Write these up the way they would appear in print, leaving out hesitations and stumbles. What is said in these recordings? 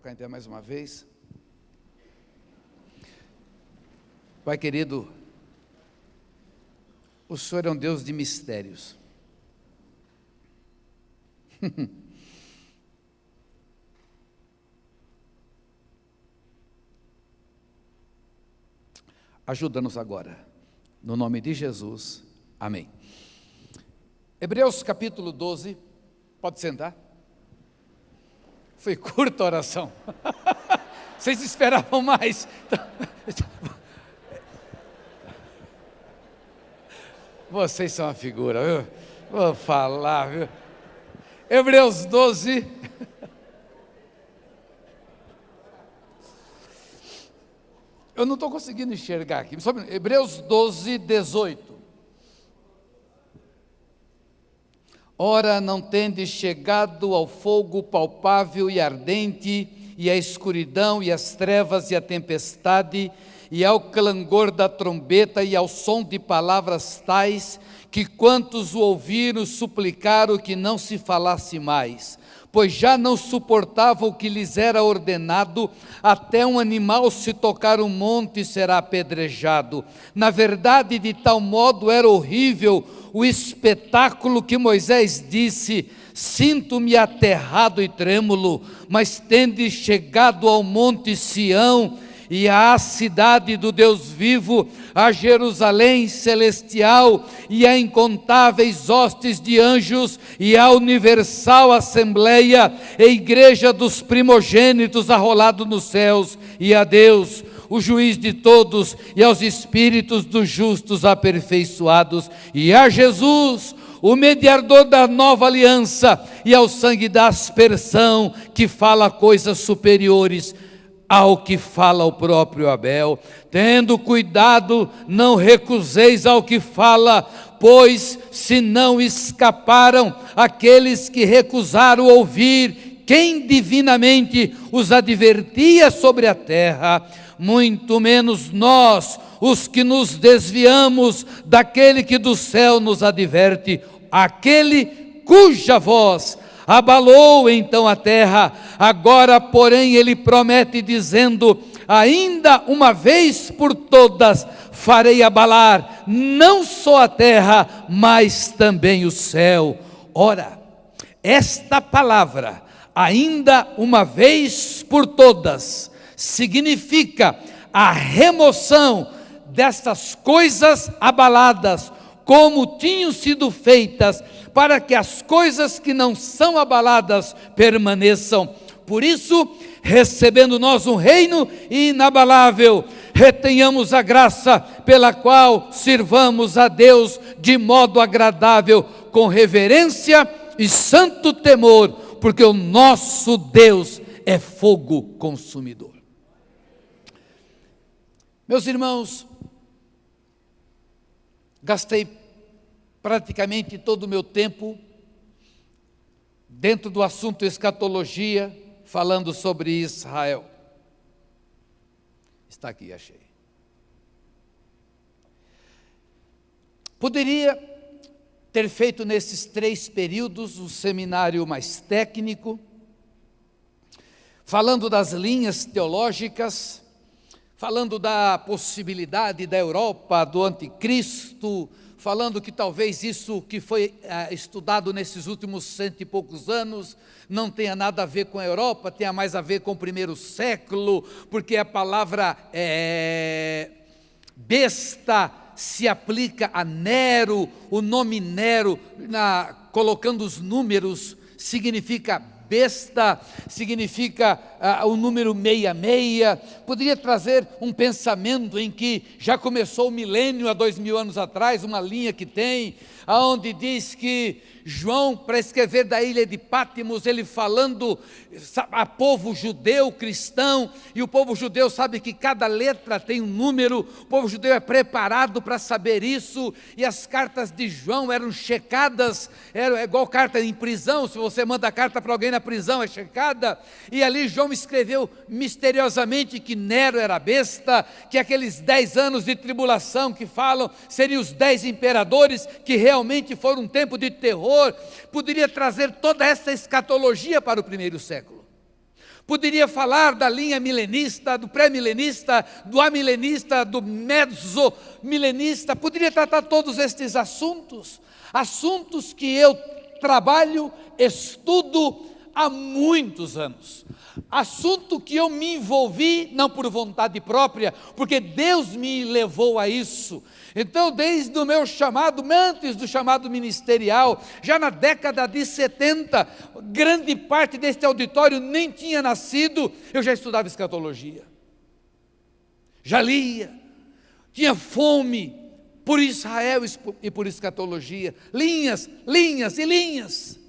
colocar em pé mais uma vez. Pai querido, o Senhor é um Deus de mistérios. Ajuda-nos agora, no nome de Jesus, amém. Hebreus capítulo 12, pode sentar. Foi curta a oração. Vocês esperavam mais. Vocês são uma figura, viu? Vou falar, viu? Hebreus 12. Eu não estou conseguindo enxergar aqui. Hebreus 12, 18. Ora, não tendes chegado ao fogo palpável e ardente, e à escuridão, e às trevas, e à tempestade, e ao clangor da trombeta, e ao som de palavras tais, que quantos o ouviram suplicaram que não se falasse mais, pois já não suportavam o que lhes era ordenado, até um animal se tocar um monte será apedrejado. Na verdade, de tal modo era horrível o espetáculo que Moisés disse: sinto-me aterrado e trêmulo, mas tendes chegado ao monte Sião, e à cidade do Deus vivo, a Jerusalém celestial, e a incontáveis hostes de anjos, e a universal assembleia, e igreja dos primogênitos arrolado nos céus, e a Deus, o juiz de todos, e aos espíritos dos justos aperfeiçoados, e a Jesus, o mediador da nova aliança, e ao sangue da aspersão, que fala coisas superiores ao que fala o próprio Abel. Tendo cuidado, não recuseis ao que fala, pois se não escaparam aqueles que recusaram ouvir quem divinamente os advertia sobre a terra, muito menos nós, os que nos desviamos daquele que do céu nos adverte, aquele cuja voz abalou então a terra. Agora, porém, ele promete dizendo: ainda uma vez por todas farei abalar não só a terra, mas também o céu. Ora, esta palavra, ainda uma vez por todas, significa a remoção destas coisas abaladas, como tinham sido feitas, para que as coisas que não são abaladas permaneçam. Por isso, recebendo nós um reino inabalável, retenhamos a graça pela qual sirvamos a Deus de modo agradável, com reverência e santo temor, porque o nosso Deus é fogo consumidor. Meus irmãos, gastei praticamente todo o meu tempo dentro do assunto escatologia, falando sobre Israel. Está aqui, achei. Poderia ter feito nesses 3 períodos um seminário mais técnico, falando das linhas teológicas, falando da possibilidade da Europa, do anticristo, falando que talvez isso que foi estudado nesses últimos 100 e poucos anos não tenha nada a ver com a Europa, tenha mais a ver com o primeiro século, porque a palavra besta se aplica a Nero, o nome Nero, colocando os números, significa besta, significa o número 66, poderia trazer um pensamento em que já começou o milênio há 2000 anos atrás, uma linha que tem, aonde diz que João, para escrever da ilha de Pátimos, ele falando a povo judeu, cristão, e o povo judeu sabe que cada letra tem um número, o povo judeu é preparado para saber isso, e as cartas de João eram checadas, era igual carta em prisão, se você manda carta para alguém na prisão é checada, e ali João escreveu misteriosamente que Nero era besta, que aqueles 10 anos de tribulação que falam, seriam os 10 imperadores, que realmente foram um tempo de terror, poderia trazer toda essa escatologia para o primeiro século. Poderia falar da linha milenista, do pré-milenista, do amilenista, do mezzo-milenista. Poderia tratar todos estes assuntos. Assuntos que eu trabalho, estudo há muitos anos. Assunto que eu me envolvi, não por vontade própria, porque Deus me levou a isso. Então, desde o meu chamado, antes do chamado ministerial, já na década de 70, grande parte deste auditório nem tinha nascido, eu já estudava escatologia. Já lia, tinha fome por Israel e por escatologia, linhas, linhas e linhas.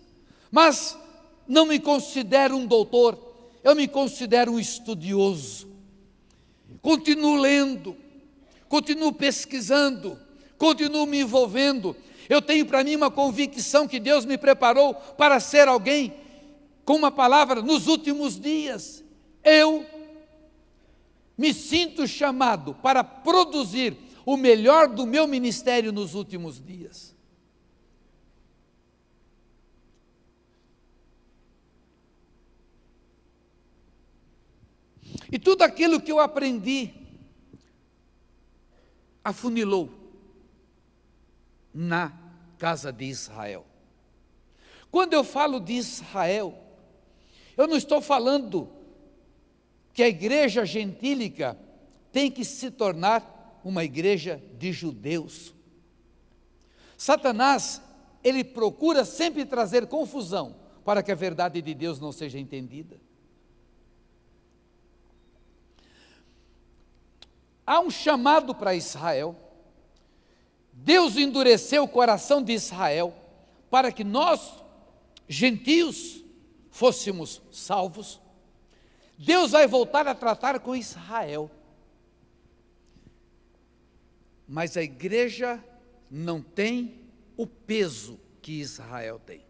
Mas não me considero um doutor, eu me considero um estudioso. Continuo lendo, continuo pesquisando, continuo me envolvendo. Eu tenho para mim uma convicção que Deus me preparou para ser alguém com uma palavra nos últimos dias. Eu me sinto chamado para produzir o melhor do meu ministério nos últimos dias. E tudo aquilo que eu aprendi afunilou na casa de Israel. Quando eu falo de Israel, eu não estou falando que a igreja gentílica tem que se tornar uma igreja de judeus. Satanás, ele procura sempre trazer confusão para que a verdade de Deus não seja entendida. Há um chamado para Israel. Deus endureceu o coração de Israel para que nós, gentios, fôssemos salvos. Deus vai voltar a tratar com Israel. Mas a igreja não tem o peso que Israel tem.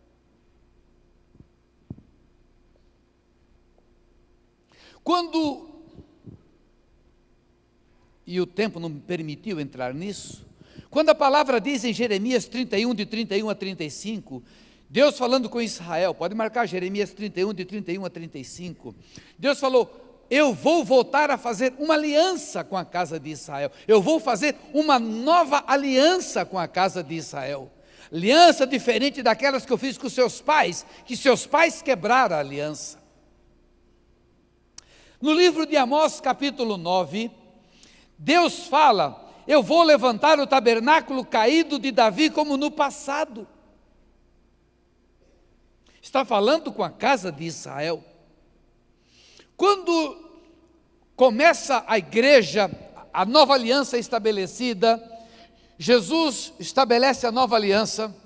E o tempo não me permitiu entrar nisso, quando a palavra diz em Jeremias 31, de 31 a 35, Deus falando com Israel, pode marcar Jeremias 31, de 31 a 35, Deus falou: eu vou voltar a fazer uma aliança com a casa de Israel, eu vou fazer uma nova aliança com a casa de Israel, aliança diferente daquelas que eu fiz com seus pais, que seus pais quebraram a aliança. No livro de Amós, capítulo 9, Deus fala: eu vou levantar o tabernáculo caído de Davi como no passado. Está falando com a casa de Israel. Quando começa a igreja, a nova aliança estabelecida, Jesus estabelece a nova aliança.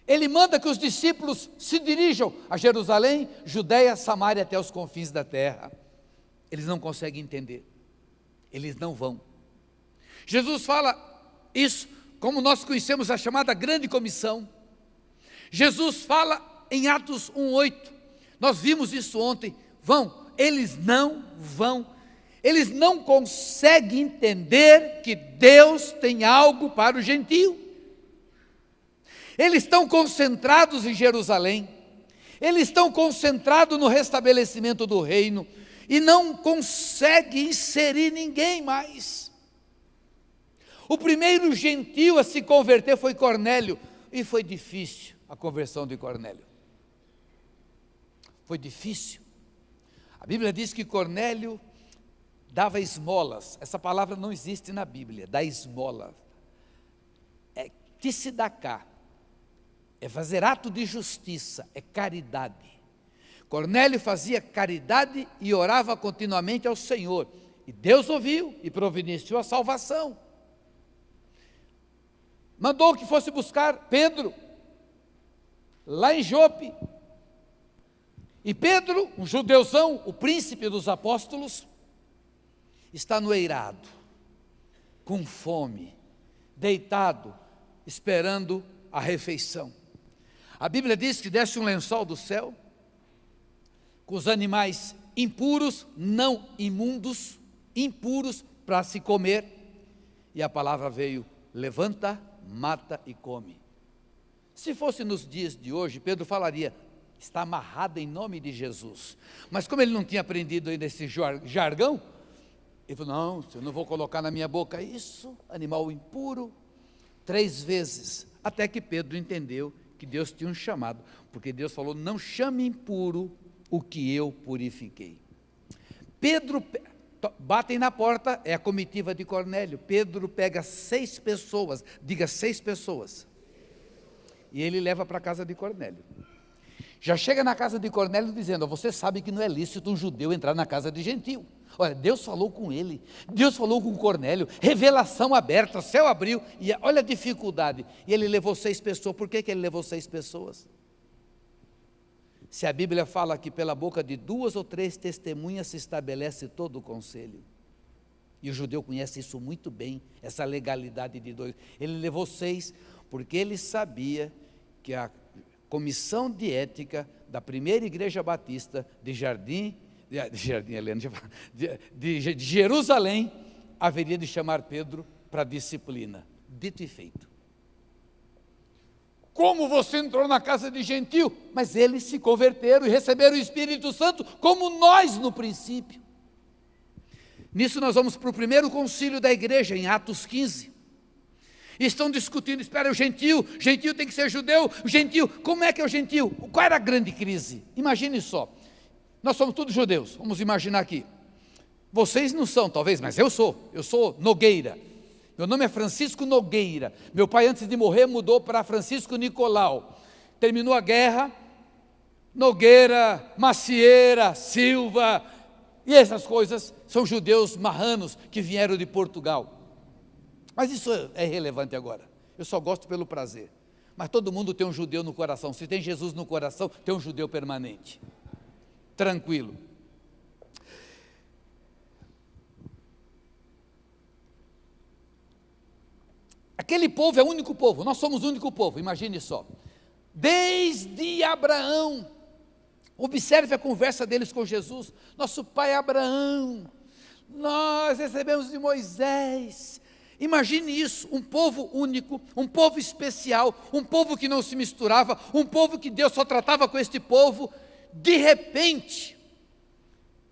Ele manda que os discípulos se dirijam a Jerusalém, Judeia, Samaria, até os confins da terra. Eles não conseguem entender, eles não vão. Jesus fala isso, como nós conhecemos a chamada grande comissão. Jesus fala em Atos 1:8, nós vimos isso ontem, eles não vão. Eles não conseguem entender que Deus tem algo para o gentio. Eles estão concentrados em Jerusalém, eles estão concentrados no restabelecimento do reino, e não conseguem inserir ninguém mais. O primeiro gentio a se converter foi Cornélio, e foi difícil a conversão de Cornélio. Foi difícil. A Bíblia diz que Cornélio dava esmolas. Essa palavra não existe na Bíblia, dar esmola. É tzedakah. É fazer ato de justiça, é caridade. Cornélio fazia caridade e orava continuamente ao Senhor. E Deus ouviu e providenciou a salvação. Mandou que fosse buscar Pedro, lá em Jope. E Pedro, um judeuzão, o príncipe dos apóstolos, está no eirado, com fome, deitado, esperando a refeição. A Bíblia diz que desce um lençol do céu, com os animais impuros, não imundos, impuros para se comer, e a palavra veio: levanta, mata e come. Se fosse nos dias de hoje, Pedro falaria, está amarrado em nome de Jesus. Mas como ele não tinha aprendido ainda esse jargão, ele falou, não, eu não vou colocar na minha boca isso, animal impuro, 3 vezes, até que Pedro entendeu que Deus tinha um chamado, porque Deus falou, não chame impuro o que eu purifiquei. Pedro, batem na porta, é a comitiva de Cornélio, Pedro pega 6 pessoas, diga 6 pessoas, e ele leva para a casa de Cornélio. Já chega na casa de Cornélio dizendo, você sabe que não é lícito um judeu entrar na casa de gentio. Olha, Deus falou com ele, Deus falou com Cornélio, revelação aberta, o céu abriu, e olha a dificuldade, e ele levou 6 pessoas, por que ele levou 6 pessoas? Se a Bíblia fala que pela boca de 2 ou 3 testemunhas se estabelece todo o conselho, e o judeu conhece isso muito bem, essa legalidade de 2, ele levou 6, porque ele sabia que a comissão de ética da primeira igreja batista de Jerusalém, haveria de chamar Pedro para disciplina. Dito e feito. Como você entrou na casa de gentio? Mas eles se converteram e receberam o Espírito Santo, como nós no princípio. Nisso nós vamos para o primeiro concílio da igreja, em Atos 15. E estão discutindo, espera, o gentio tem que ser judeu, o gentio, como é que é o gentio? Qual era a grande crise? Imagine só, nós somos todos judeus, vamos imaginar aqui, vocês não são talvez, mas eu sou Nogueira, meu nome é Francisco Nogueira, meu pai antes de morrer mudou para Francisco Nicolau, terminou a guerra, Nogueira, Macieira, Silva, e essas coisas, são judeus marranos que vieram de Portugal. Mas isso é irrelevante agora, eu só gosto pelo prazer, mas todo mundo tem um judeu no coração, se tem Jesus no coração, tem um judeu permanente, tranquilo. Aquele povo é o único povo, nós somos o único povo, imagine só, desde Abraão, observe a conversa deles com Jesus, nosso pai Abraão, nós recebemos de Moisés. Imagine isso, um povo único, um povo especial, um povo que não se misturava, um povo que Deus só tratava com este povo, de repente,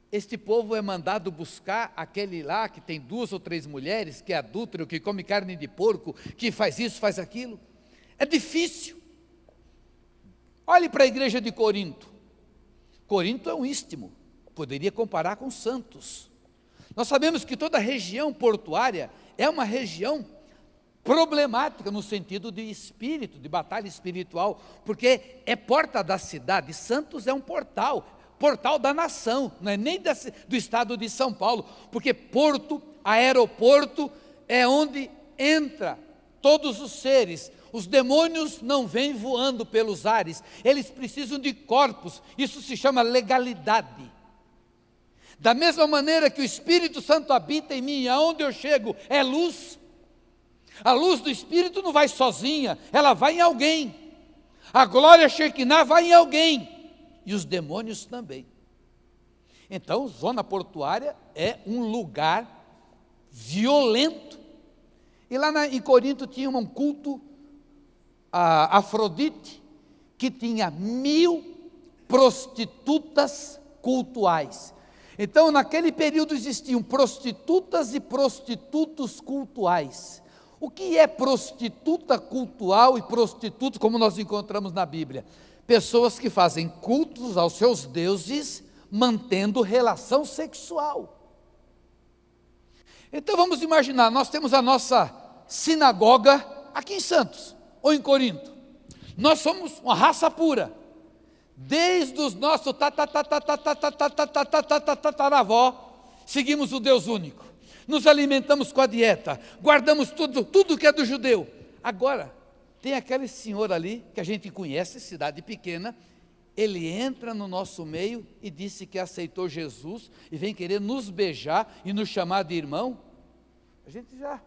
este povo é mandado buscar aquele lá que tem 2 ou 3 mulheres, que é adúltero, que come carne de porco, que faz isso, faz aquilo, é difícil. Olhe para a igreja de Corinto, Corinto é um istmo, poderia comparar com Santos, nós sabemos que toda a região portuária, é uma região problemática no sentido de espírito, de batalha espiritual, porque é porta da cidade, Santos é um portal da nação, não é nem do estado de São Paulo, porque porto, aeroporto, é onde entra todos os seres, os demônios não vêm voando pelos ares, eles precisam de corpos, isso se chama legalidade. Da mesma maneira que o Espírito Santo habita em mim, aonde eu chego é luz, a luz do Espírito não vai sozinha, ela vai em alguém, a glória Shekinah vai em alguém, e os demônios também. Então, zona portuária é um lugar violento, e lá em Corinto tinha um culto a Afrodite, que tinha 1000 prostitutas cultuais. Então, naquele período existiam prostitutas e prostitutos cultuais. O que é prostituta cultual e prostituto, como nós encontramos na Bíblia? Pessoas que fazem cultos aos seus deuses, mantendo relação sexual. Então, vamos imaginar, nós temos a nossa sinagoga aqui em Santos, ou em Corinto. Nós somos uma raça pura. Desde os nossos tataravó, seguimos o Deus único, nos alimentamos com a dieta, guardamos tudo que é do judeu. Agora, tem aquele senhor ali, que a gente conhece, cidade pequena, ele entra no nosso meio e disse que aceitou Jesus, e vem querer nos beijar e nos chamar de irmão, a gente já...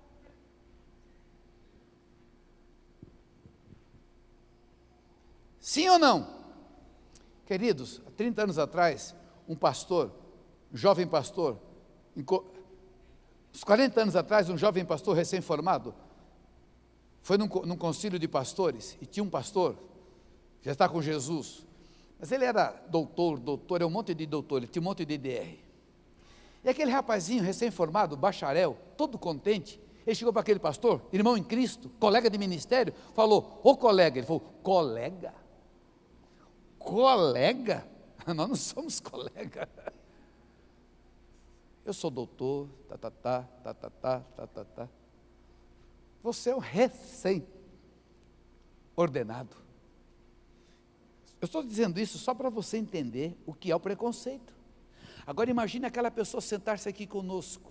Sim ou não? Queridos, há 30 anos atrás, um pastor, um jovem pastor, uns 40 anos atrás, um jovem pastor recém-formado, foi num concílio de pastores, e tinha um pastor, já está com Jesus, mas ele era doutor, é um monte de doutor, ele tinha um monte de DR. E aquele rapazinho recém-formado, bacharel, todo contente, ele chegou para aquele pastor, irmão em Cristo, colega de ministério, falou, ô colega, ele falou, colega? Colega? Nós não somos colega. Eu sou doutor, Você é um recém-ordenado. Eu estou dizendo isso só para você entender o que é o preconceito. Agora imagine aquela pessoa sentar-se aqui conosco.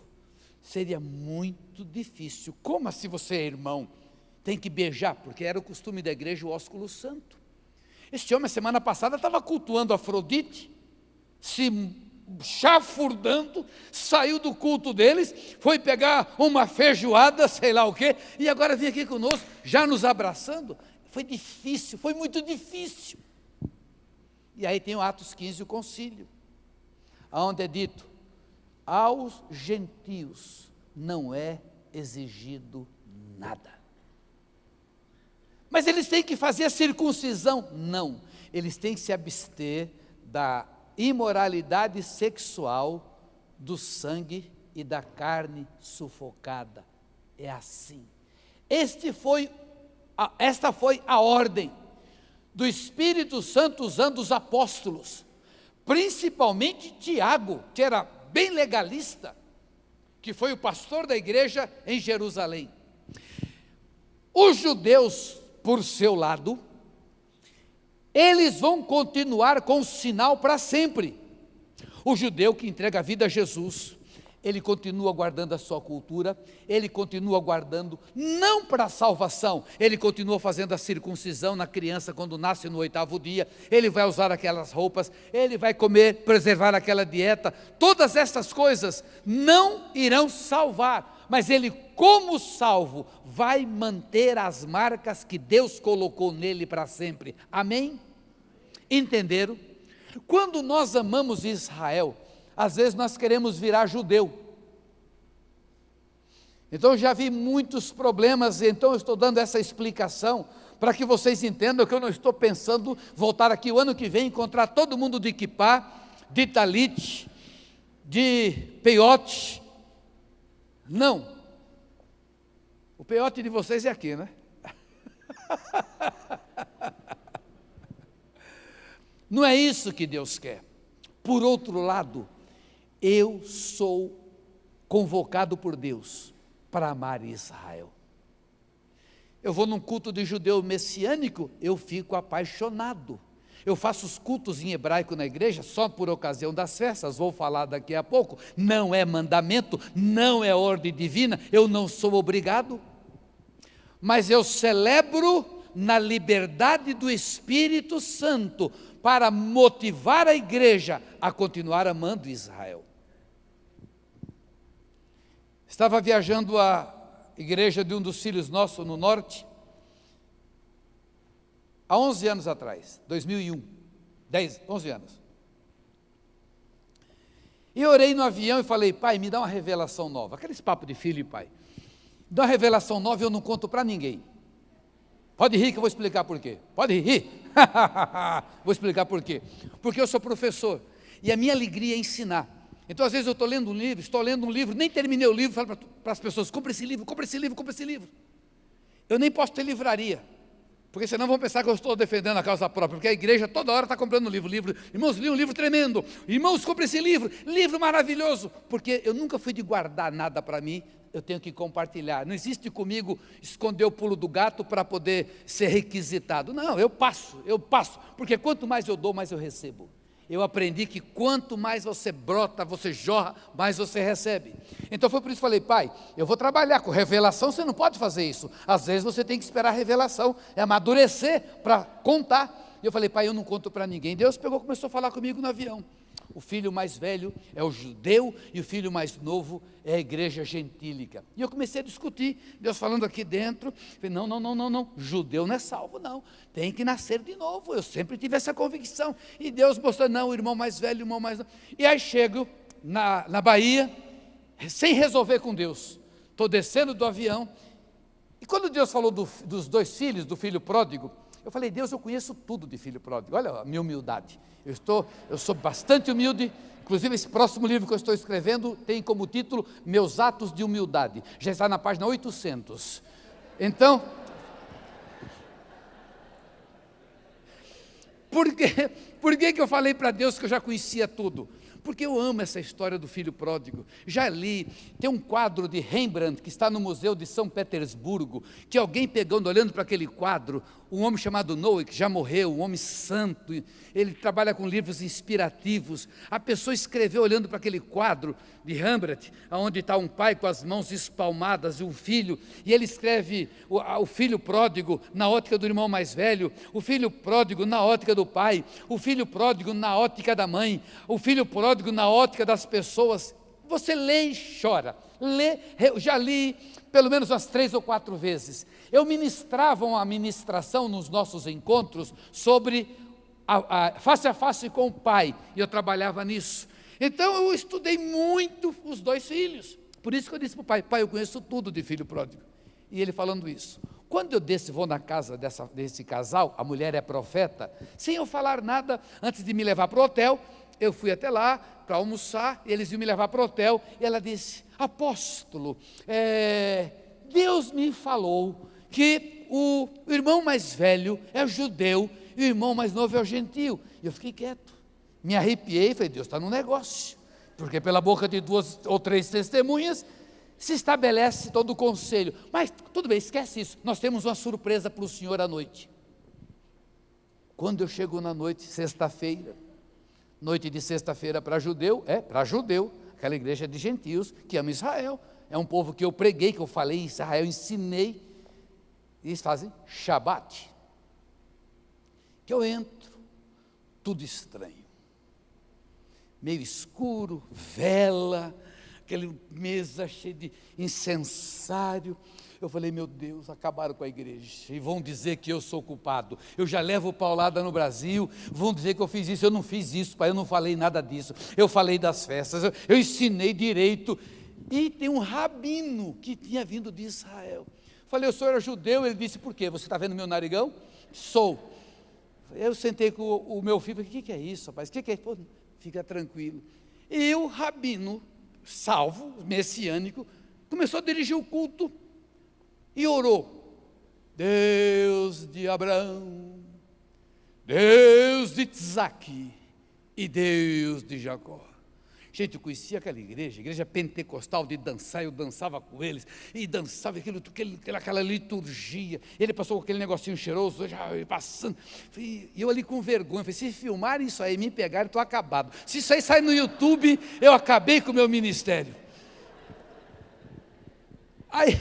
Seria muito difícil. Como assim você é irmão? Tem que beijar, porque era o costume da igreja o ósculo santo. Este homem, semana passada, estava cultuando Afrodite, se chafurdando, saiu do culto deles, foi pegar uma feijoada, sei lá o quê, e agora vem aqui conosco, já nos abraçando. Foi difícil, foi muito difícil. E aí tem o Atos 15, o concílio, onde é dito, aos gentios não é exigido nada. Mas eles têm que fazer a circuncisão? Não, eles têm que se abster da imoralidade sexual, do sangue e da carne sufocada. É assim. Esta foi a ordem do Espírito Santo usando os apóstolos, principalmente Tiago, que era bem legalista, que foi o pastor da igreja em Jerusalém. Os judeus, por seu lado, eles vão continuar com o sinal para sempre. O judeu que entrega a vida a Jesus, ele continua guardando a sua cultura, ele continua guardando, não para a salvação, ele continua fazendo a circuncisão na criança quando nasce no 8º dia, ele vai usar aquelas roupas, ele vai comer, preservar aquela dieta, todas essas coisas não irão salvar, mas ele, como salvo, vai manter as marcas que Deus colocou nele para sempre. Amém? Entenderam? Quando nós amamos Israel, às vezes nós queremos virar judeu. Então eu já vi muitos problemas, então eu estou dando essa explicação para que vocês entendam que eu não estou pensando voltar aqui o ano que vem, encontrar todo mundo de kippá, de talit, de peiote. Não. O peiote de vocês é aqui, né? Não é isso que Deus quer. Por outro lado, eu sou convocado por Deus para amar Israel. Eu vou num culto de judeu messiânico, eu fico apaixonado. Eu faço os cultos em hebraico na igreja só por ocasião das festas, vou falar daqui a pouco. Não é mandamento, não é ordem divina, eu não sou obrigado. Mas eu celebro na liberdade do Espírito Santo, para motivar a igreja a continuar amando Israel. Estava viajando a igreja de um dos filhos nossos no norte, há 11 anos atrás, 2001, 11 anos. E orei no avião e falei, pai, me dá uma revelação nova, aqueles papos de filho e pai. Dá uma revelação nova e eu não conto para ninguém. Pode rir que eu vou explicar por quê. Pode rir. Vou explicar por quê. Porque eu sou professor e a minha alegria é ensinar. Então às vezes eu estou lendo um livro, nem terminei o livro, falo para as pessoas, compre esse livro, compre esse livro, compre esse livro. Eu nem posso ter livraria, porque senão vão pensar que eu estou defendendo a causa própria, porque a igreja toda hora está comprando livro. Irmãos, li um livro tremendo, irmãos, compre esse livro maravilhoso, porque eu nunca fui de guardar nada para mim, eu tenho que compartilhar. Não existe comigo esconder o pulo do gato para poder ser requisitado. Não, eu passo, porque quanto mais eu dou, mais eu recebo. Eu aprendi que quanto mais você brota, você jorra, mais você recebe. Então foi por isso que falei, pai, eu vou trabalhar com revelação, você não pode fazer isso. Às vezes você tem que esperar a revelação, é amadurecer para contar. E eu falei, pai, eu não conto para ninguém. Deus começou a falar comigo no avião. O filho mais velho é o judeu e o filho mais novo é a igreja gentílica. E eu comecei a discutir, Deus falando aqui dentro, falei, não, judeu não é salvo não, tem que nascer de novo, eu sempre tive essa convicção, e Deus mostrou, não, o irmão mais velho, o irmão mais novo. E aí chego na Bahia, sem resolver com Deus, estou descendo do avião, E quando Deus falou dos dois filhos, do filho pródigo, eu falei, Deus, eu conheço tudo de filho pródigo. Olha a minha humildade. Eu sou bastante humilde. Inclusive, esse próximo livro que eu estou escrevendo tem como título Meus Atos de Humildade. Já está na página 800. Então, por que eu falei para Deus que eu já conhecia tudo? Porque eu amo essa história do filho pródigo. Já li, tem um quadro de Rembrandt que está no Museu de São Petersburgo, que alguém pegando, olhando para aquele quadro, um homem chamado Noé, que já morreu, um homem santo, ele trabalha com livros inspirativos. A pessoa escreveu olhando para aquele quadro de Rembrandt, onde está um pai com as mãos espalmadas e um filho, e ele escreve o filho pródigo na ótica do irmão mais velho, o filho pródigo na ótica do pai, o filho pródigo na ótica da mãe, o filho pródigo na ótica das pessoas. Você lê e chora. Eu já li pelo menos umas 3 ou 4 vezes. Eu ministrava uma ministração nos nossos encontros sobre face a face com o pai, e eu trabalhava nisso. Então eu estudei muito os dois filhos. Por isso que eu disse para o pai, eu conheço tudo de filho pródigo. E ele falando isso. Quando eu vou na casa desse casal, a mulher é profeta, sem eu falar nada, antes de me levar para o hotel, eu fui até lá para almoçar, eles iam me levar para o hotel, e ela disse, apóstolo, Deus me falou que o irmão mais velho é o judeu, e o irmão mais novo é o gentio. E eu fiquei quieto, me arrepiei e falei, Deus está no negócio, porque pela boca de 2 ou 3 testemunhas, se estabelece todo o conselho. Mas tudo bem, esquece isso, nós temos uma surpresa para o senhor à noite. Quando eu chego na noite, sexta-feira, noite de sexta-feira para judeu, aquela igreja de gentios que ama Israel, é um povo que eu preguei, que eu falei em Israel, ensinei, e eles fazem Shabat, que eu entro, tudo estranho, meio escuro, vela, aquela mesa cheia de incensário. Eu falei, meu Deus, acabaram com a igreja, e vão dizer que eu sou culpado, eu já levo paulada no Brasil, vão dizer que eu fiz isso. Eu não fiz isso, pai, eu não falei nada disso, eu falei das festas, eu ensinei direito. E tem um rabino que tinha vindo de Israel, falei, o senhor era judeu? Ele disse, por quê? Você está vendo meu narigão? Sou. Eu sentei com o meu filho, falei, o que é isso, rapaz? O que é? Pô, fica tranquilo. E o rabino, salvo, messiânico, começou a dirigir o culto, e orou, Deus de Abraão, Deus de Isaac e Deus de Jacó. Gente, eu conhecia aquela igreja pentecostal de dançar, eu dançava com eles, e dançava aquela liturgia, ele passou com aquele negocinho cheiroso, já passando, e eu ali com vergonha, falei, se filmarem isso aí, me pegarem, estou acabado, se isso aí sair no YouTube, eu acabei com o meu ministério. Aí,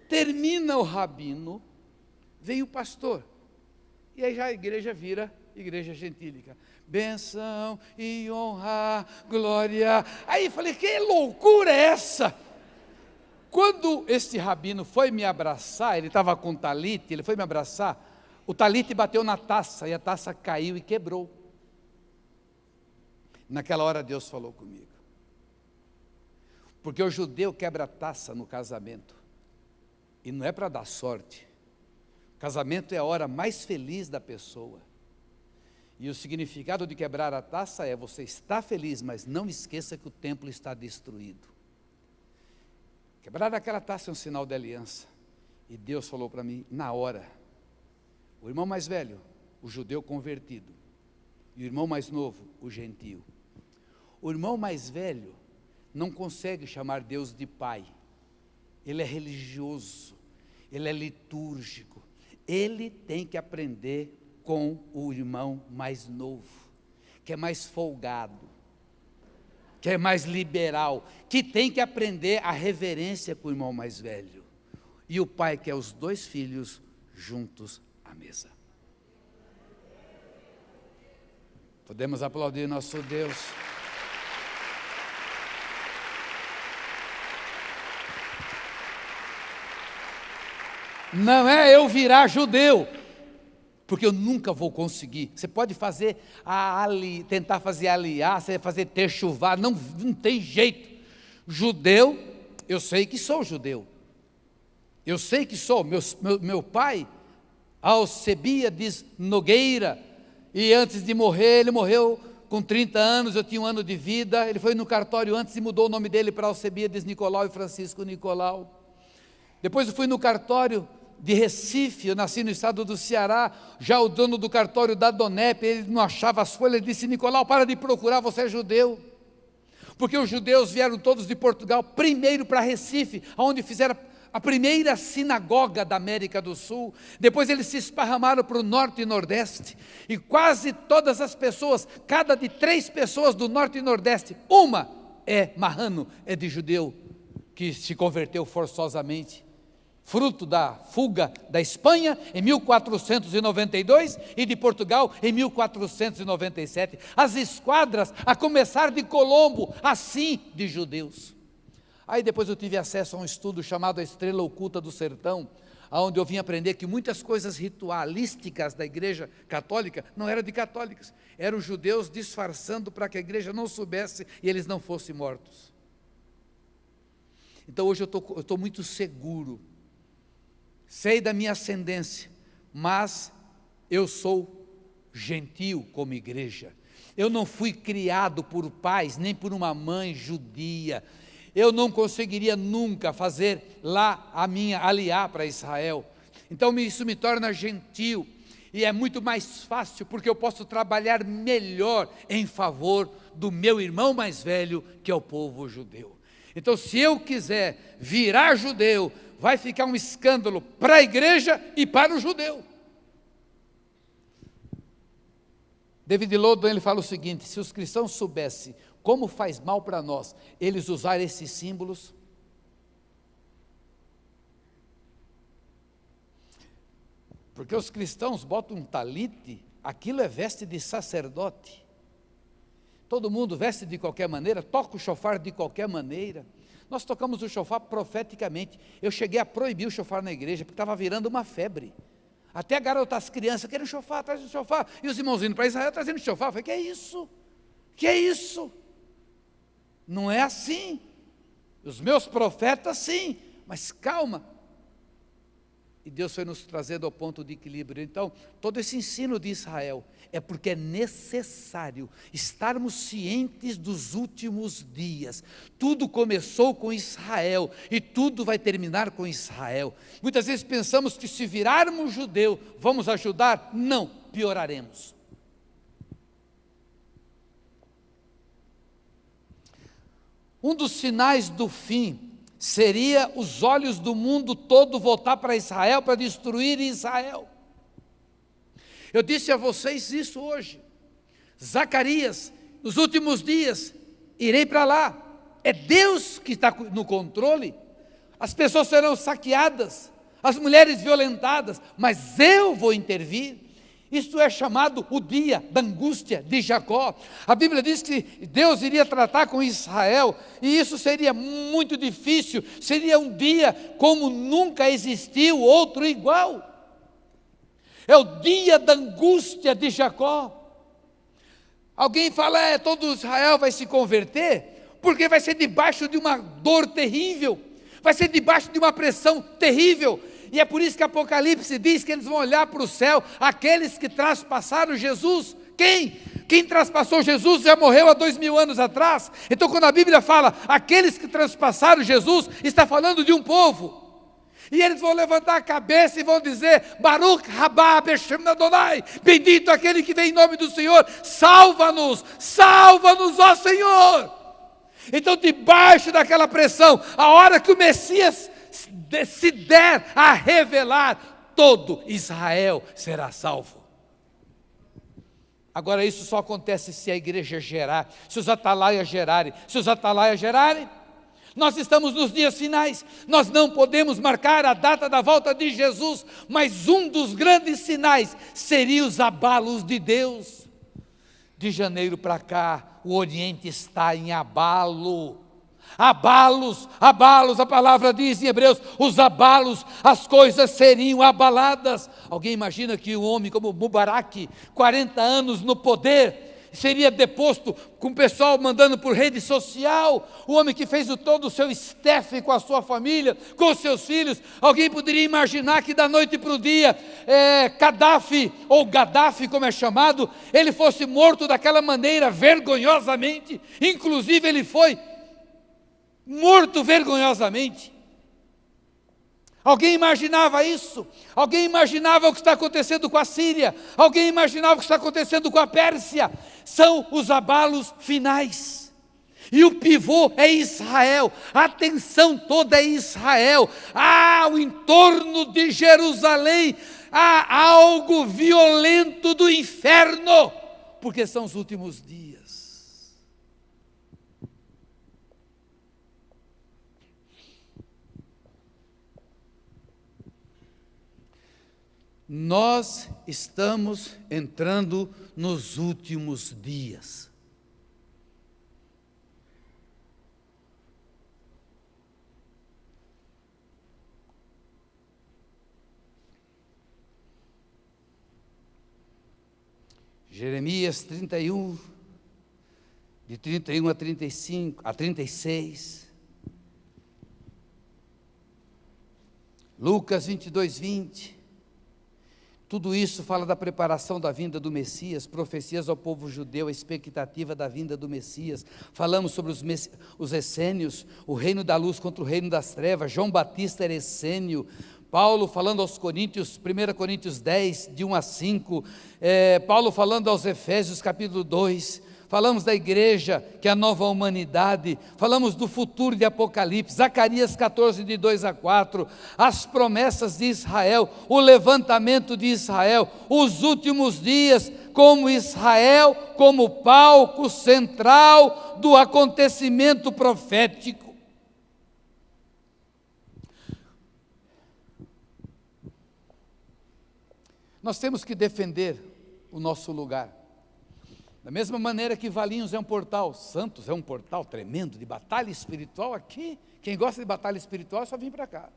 termina o rabino, vem o pastor, e aí já a igreja vira igreja gentílica, benção e honra, glória. Aí falei, que loucura é essa? Quando este rabino foi me abraçar, ele estava com talite, ele foi me abraçar, o talite bateu na taça, e a taça caiu e quebrou. Naquela hora Deus falou comigo, porque o judeu quebra a taça no casamento, e não é para dar sorte. Casamento é a hora mais feliz da pessoa, e o significado de quebrar a taça é, você está feliz, mas não esqueça que o templo está destruído. Quebrar aquela taça é um sinal de aliança, e Deus falou para mim, na hora, o irmão mais velho, o judeu convertido, e o irmão mais novo, o gentio. O irmão mais velho não consegue chamar Deus de pai, ele é religioso, ele é litúrgico, ele tem que aprender com o irmão mais novo, que é mais folgado, que é mais liberal, que tem que aprender a reverência com o irmão mais velho, e o pai quer os 2 filhos juntos à mesa. Podemos aplaudir nosso Deus. Não é eu virar judeu, porque eu nunca vou conseguir. Você pode fazer tentar fazer aliar, você vai fazer techuvá, não tem jeito. Judeu, eu sei que sou judeu, Eu sei que sou, meu pai, Alcebiades Nogueira, e antes de morrer, ele morreu com 30 anos, eu tinha 1 ano de vida, ele foi no cartório antes e mudou o nome dele para Alcebiades Nicolau e Francisco Nicolau. Depois eu fui no cartório de Recife, eu nasci no estado do Ceará, já o dono do cartório da Donep, ele não achava as folhas, ele disse: Nicolau, para de procurar, você é judeu. Porque os judeus vieram todos de Portugal, primeiro para Recife, onde fizeram a primeira sinagoga da América do Sul. Depois eles se esparramaram para o norte e nordeste, e quase todas as pessoas, cada de 3 pessoas do norte e nordeste, uma é marrano, é de judeu, que se converteu forçosamente, fruto da fuga da Espanha em 1492 e de Portugal em 1497. As esquadras, a começar de Colombo, assim de judeus. Aí depois eu tive acesso a um estudo chamado A Estrela Oculta do Sertão, onde eu vim aprender que muitas coisas ritualísticas da igreja católica não eram de católicos, eram os judeus disfarçando para que a igreja não soubesse e eles não fossem mortos. Então hoje eu estou muito seguro, sei da minha ascendência, mas eu sou gentil como igreja. Eu não fui criado por pais, nem por uma mãe judia. Eu não conseguiria nunca fazer lá aliar para Israel. Então isso me torna gentil, e é muito mais fácil, porque eu posso trabalhar melhor em favor do meu irmão mais velho, que é o povo judeu. Então, se eu quiser virar judeu, vai ficar um escândalo para a igreja e para o judeu. David Loudon, ele fala o seguinte: se os cristãos soubessem como faz mal para nós eles usarem esses símbolos, porque os cristãos botam um talite, aquilo é veste de sacerdote, todo mundo veste de qualquer maneira, toca o chofar de qualquer maneira. Nós tocamos o chofar profeticamente. Eu cheguei a proibir o chofar na igreja, porque estava virando uma febre. Até garotas, as crianças querem chofar, trazem chofar, e os irmãos indo para Israel trazendo chofar. Eu falei: que é isso? Que é isso? Não é assim. Os meus profetas sim, mas calma. E Deus foi nos trazendo ao ponto de equilíbrio. Então, todo esse ensino de Israel é porque é necessário estarmos cientes dos últimos dias. Tudo começou com Israel e tudo vai terminar com Israel. Muitas vezes pensamos que se virarmos judeu, vamos ajudar? Não, pioraremos. Um dos sinais do fim seria os olhos do mundo todo voltar para Israel, para destruir Israel. Eu disse a vocês isso hoje. Zacarias, nos últimos dias, irei para lá. É Deus que está no controle. As pessoas serão saqueadas, as mulheres violentadas, mas eu vou intervir. Isto é chamado o dia da angústia de Jacó. A Bíblia diz que Deus iria tratar com Israel, e isso seria muito difícil, seria um dia como nunca existiu outro igual. É o dia da angústia de Jacó. Alguém fala: todo Israel vai se converter, porque vai ser debaixo de uma dor terrível, vai ser debaixo de uma pressão terrível. E é por isso que Apocalipse diz que eles vão olhar para o céu, aqueles que traspassaram Jesus. Quem? Quem traspassou Jesus já morreu há 2000 anos atrás. Então, quando a Bíblia fala aqueles que traspassaram Jesus, está falando de um povo. E eles vão levantar a cabeça e vão dizer: Baruch rabá beshem Adonai, bendito aquele que vem em nome do Senhor, salva-nos, salva-nos, ó Senhor. Então, debaixo daquela pressão, a hora que o Messias se der a revelar, todo Israel será salvo. Agora, isso só acontece se a igreja gerar, se os atalaias gerarem. Se os atalaias gerarem, nós estamos nos dias finais. Nós não podemos marcar a data da volta de Jesus, mas um dos grandes sinais seria os abalos de Deus. De janeiro para cá, o Oriente está em abalo. Abalos, abalos, a palavra diz em Hebreus, os abalos, as coisas seriam abaladas. Alguém imagina que um homem como Mubarak, 40 anos no poder, seria deposto com o pessoal mandando por rede social, o homem que fez todo o seu staff com a sua família, com os seus filhos. Alguém poderia imaginar que da noite para o dia, Gaddafi, ou Gaddafi como é chamado, ele fosse morto daquela maneira vergonhosamente, inclusive ele foi morto vergonhosamente. Alguém imaginava isso? Alguém imaginava o que está acontecendo com a Síria? Alguém imaginava o que está acontecendo com a Pérsia? São os abalos finais. E o pivô é Israel, a atenção toda é Israel. O entorno de Jerusalém, há algo violento do inferno, porque são os últimos dias. Nós estamos entrando nos últimos dias. Jeremias 31, de 31 a 35, a 36. Lucas 22, 20. Tudo isso fala da preparação da vinda do Messias, profecias ao povo judeu, a expectativa da vinda do Messias. Falamos sobre os essênios, o reino da luz contra o reino das trevas. João Batista era essênio. Paulo falando aos Coríntios, 1 Coríntios 10, de 1 a 5. Paulo falando aos Efésios, capítulo 2. Falamos da igreja, que é a nova humanidade. Falamos do futuro de Apocalipse, Zacarias 14, de 2 a 4, as promessas de Israel, o levantamento de Israel, os últimos dias, como Israel, como palco central do acontecimento profético. Nós temos que defender o nosso lugar. Da mesma maneira que Valinhos é um portal, Santos é um portal tremendo de batalha espiritual aqui. Quem gosta de batalha espiritual é só vir para cá.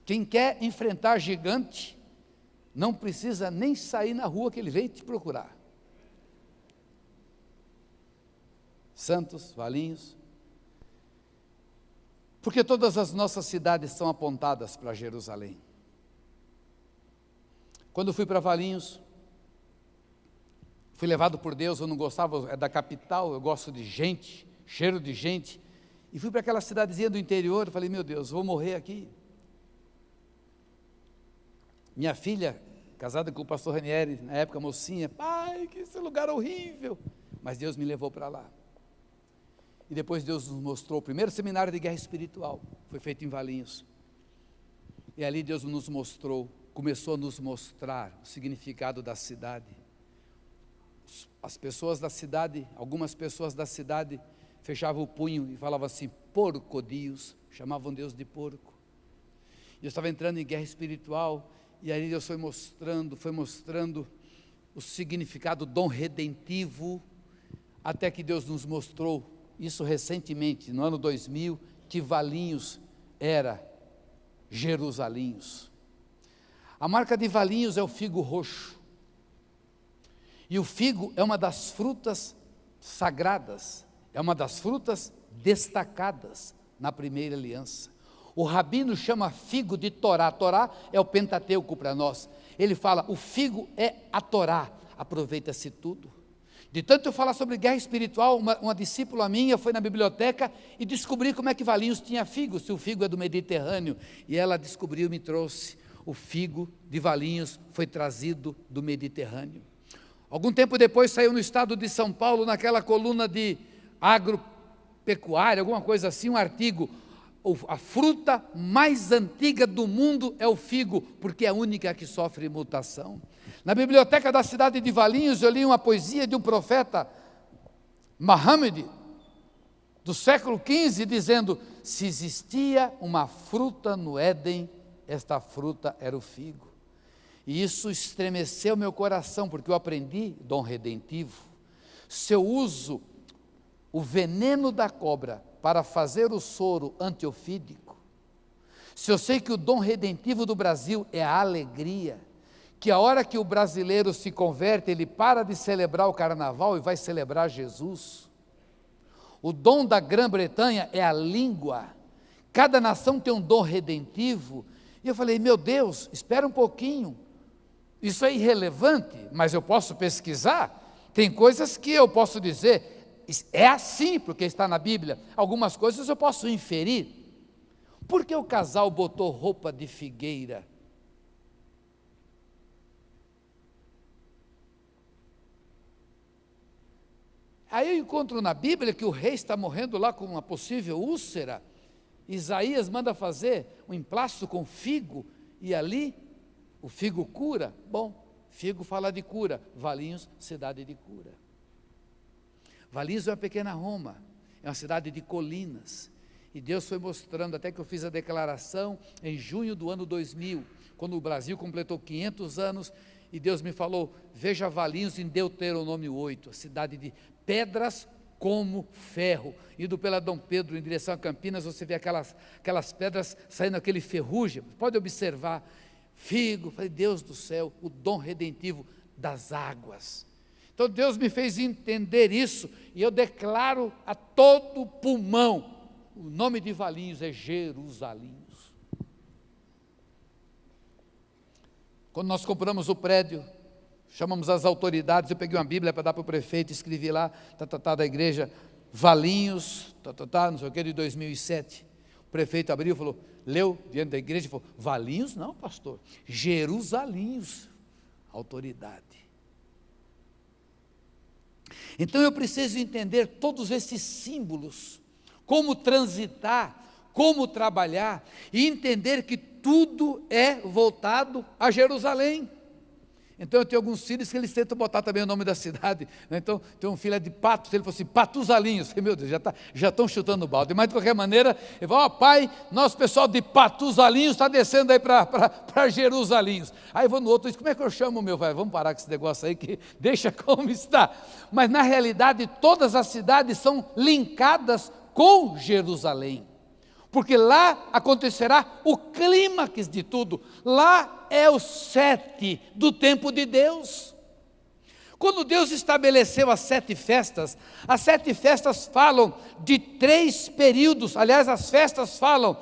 Quem quer enfrentar gigante, não precisa nem sair na rua que ele vem te procurar. Santos, Valinhos. Porque todas as nossas cidades são apontadas para Jerusalém. Quando eu fui para Valinhos, fui levado por Deus, eu não gostava da capital, eu gosto de gente, cheiro de gente, e fui para aquela cidadezinha do interior, eu falei, meu Deus, vou morrer aqui. Minha filha, casada com o pastor Ranieri, na época mocinha, pai, que esse lugar horrível, mas Deus me levou para lá. E depois Deus nos mostrou, o primeiro seminário de guerra espiritual, foi feito em Valinhos, e ali Deus nos mostrou, começou a nos mostrar o significado da cidade. As pessoas da cidade, algumas pessoas da cidade fechavam o punho e falavam assim, porco Deus, chamavam Deus de porco. E eu estava entrando em guerra espiritual, e aí Deus foi mostrando o significado, o dom redentivo, até que Deus nos mostrou, isso recentemente, no ano 2000, que Valinhos era Jerusalinhos. A marca de Valinhos é o figo roxo. E o figo é uma das frutas sagradas, é uma das frutas destacadas na primeira aliança. O rabino chama figo de Torá. Torá é o Pentateuco para nós. Ele fala, o figo é a Torá. Aproveita-se tudo. De tanto eu falar sobre guerra espiritual, uma discípula minha foi na biblioteca e descobriu como é que Valinhos tinha figo, se o figo é do Mediterrâneo. E ela descobriu e me trouxe. O figo de Valinhos foi trazido do Mediterrâneo. Algum tempo depois saiu no estado de São Paulo, naquela coluna de agropecuária, alguma coisa assim, um artigo, a fruta mais antiga do mundo é o figo, porque é a única que sofre mutação. Na biblioteca da cidade de Valinhos, eu li uma poesia de um profeta, Muhammad, do século XV, dizendo, se existia uma fruta no Éden, esta fruta era o figo. E isso estremeceu meu coração, porque eu aprendi dom redentivo. Se eu uso o veneno da cobra para fazer o soro antiofídico, se eu sei que o dom redentivo do Brasil é a alegria, que a hora que o brasileiro se converte, ele para de celebrar o carnaval e vai celebrar Jesus. O dom da Grã-Bretanha é a língua. Cada nação tem um dom redentivo. E eu falei, meu Deus, espera um pouquinho. Isso é irrelevante, mas eu posso pesquisar. Tem coisas que eu posso dizer, é assim porque está na Bíblia. Algumas coisas eu posso inferir. Por que o casal botou roupa de figueira? Aí eu encontro na Bíblia que o rei está morrendo lá com uma possível úlcera. Isaías manda fazer um emplasto com figo, e ali o figo cura. Bom, figo fala de cura, Valinhos, cidade de cura. Valinhos é uma pequena Roma, é uma cidade de colinas, e Deus foi mostrando, até que eu fiz a declaração em junho do ano 2000, quando o Brasil completou 500 anos, e Deus me falou, veja Valinhos em Deuteronômio 8, a cidade de pedras como ferro, indo pela Dom Pedro em direção a Campinas, você vê aquelas pedras saindo aquele ferrugem, pode observar, figo, falei, Deus do céu, o dom redentivo das águas. Então Deus me fez entender isso, e eu declaro a todo pulmão, o nome de Valinhos é Jerusalinhos. Quando nós compramos o prédio, chamamos as autoridades, eu peguei uma Bíblia para dar para o prefeito, escrevi lá, da igreja, Valinhos, não sei o que, de 2007. O prefeito abriu e falou, leu diante da igreja e falou, Valinhos não, pastor, Jerusalinhos, autoridade. Então eu preciso entender todos esses símbolos, como transitar, como trabalhar, e entender que tudo é voltado a Jerusalém. Então eu tenho alguns filhos que eles tentam botar também o nome da cidade, né? Então tem um filho de Patos, ele falou assim, Patusalinhos, falei, meu Deus, já estão chutando o balde, mas de qualquer maneira, ele falou, pai, nosso pessoal de Patusalinhos está descendo aí para Jerusalinhos. Aí eu vou no outro e diz, como é que eu chamo o meu? Vai, vamos parar com esse negócio aí, que deixa como está. Mas na realidade todas as cidades são linkadas com Jerusalém, porque lá acontecerá o clímax de tudo, lá é o 7 do tempo de Deus. Quando Deus estabeleceu as 7 festas falam de 3 períodos, aliás as festas falam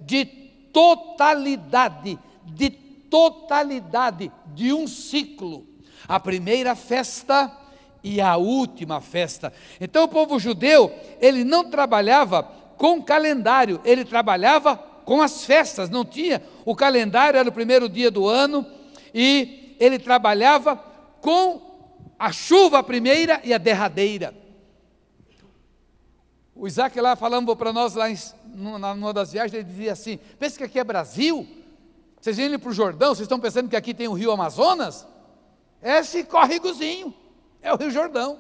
de totalidade de um ciclo, a primeira festa e a última festa. Então o povo judeu, ele não trabalhava com calendário, ele trabalhava com as festas, não tinha, o calendário era o primeiro dia do ano, e ele trabalhava com a chuva a primeira e a derradeira. O Isaac lá falando para nós, lá numa das viagens, ele dizia assim, pensa que aqui é Brasil? Vocês vêm para o Jordão, vocês estão pensando que aqui tem o rio Amazonas? É esse córregozinho, é o Rio Jordão.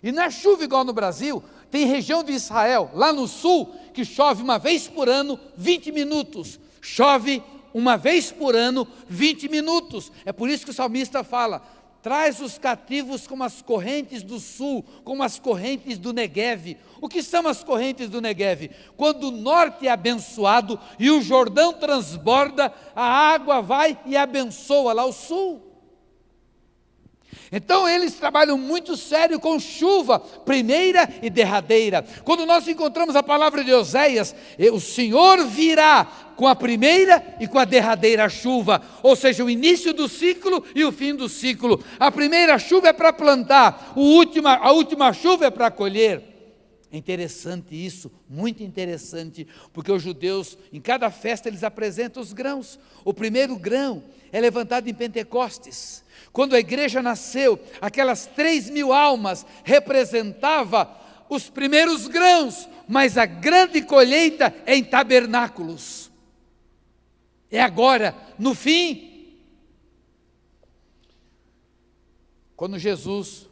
E não é chuva igual no Brasil. Tem região de Israel, lá no sul, que chove uma vez por ano, 20 minutos. Chove uma vez por ano, 20 minutos. É por isso que o salmista fala, traz os cativos como as correntes do sul, como as correntes do Negueve. O que são as correntes do Negueve? Quando o norte é abençoado e o Jordão transborda, a água vai e abençoa lá o sul. Então eles trabalham muito sério com chuva, primeira e derradeira. Quando nós encontramos a palavra de Oséias, o Senhor virá com a primeira e com a derradeira chuva, ou seja, o início do ciclo e o fim do ciclo. A primeira chuva é para plantar, a última chuva é para colher. É interessante isso, muito interessante, porque os judeus, em cada festa, eles apresentam os grãos. O primeiro grão é levantado em Pentecostes. Quando a igreja nasceu, aquelas 3.000 almas representava os primeiros grãos, mas a grande colheita é em tabernáculos. É agora, no fim. Quando Jesus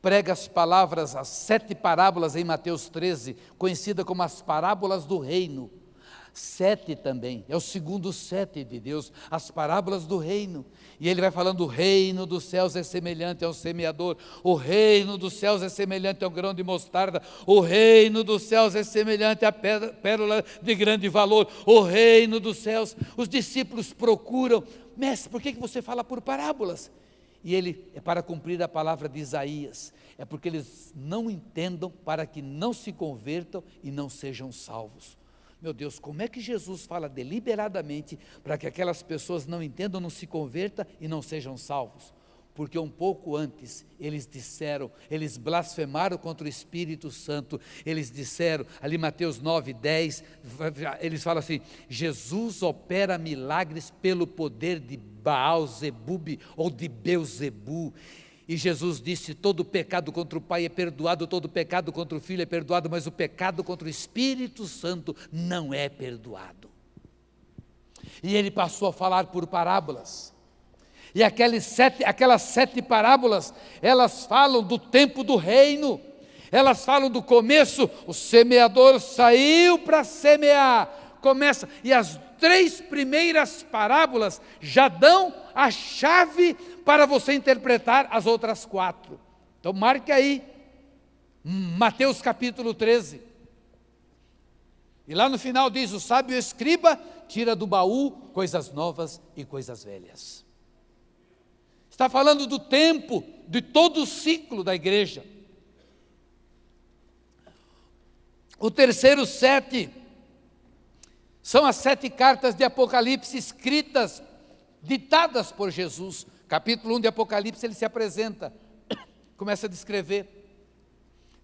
prega as palavras, as 7 parábolas em Mateus 13, conhecida como as parábolas do reino, Sete também, é o segundo sete de Deus, as parábolas do reino. E ele vai falando: o reino dos céus é semelhante ao semeador, o reino dos céus é semelhante ao grão de mostarda, o reino dos céus é semelhante à pérola de grande valor, o reino dos céus. Os discípulos procuram: mestre, por que você fala por parábolas? E ele: é para cumprir a palavra de Isaías, é porque eles não entendam, para que não se convertam e não sejam salvos. Meu Deus, como é que Jesus fala deliberadamente para que aquelas pessoas não entendam, não se convertam e não sejam salvos? Porque um pouco antes eles blasfemaram contra o Espírito Santo, eles disseram, ali Mateus 9, 10, eles falam assim: Jesus opera milagres pelo poder de Baal-zebub ou de Beuzebu. E Jesus disse: todo pecado contra o Pai é perdoado, todo pecado contra o Filho é perdoado, mas o pecado contra o Espírito Santo não é perdoado. E ele passou a falar por parábolas. E aquelas sete parábolas, elas falam do tempo do reino, elas falam do começo. O semeador saiu para semear, começa, e as 3 primeiras parábolas já dão a chave para você interpretar as outras 4. Então marque aí, Mateus capítulo 13. E lá no final diz: o sábio escriba tira do baú coisas novas e coisas velhas. Está falando do tempo, de todo o ciclo da igreja. O terceiro 7 são as 7 cartas de Apocalipse escritas, ditadas por Jesus. Capítulo 1 de Apocalipse, ele se apresenta, começa a descrever: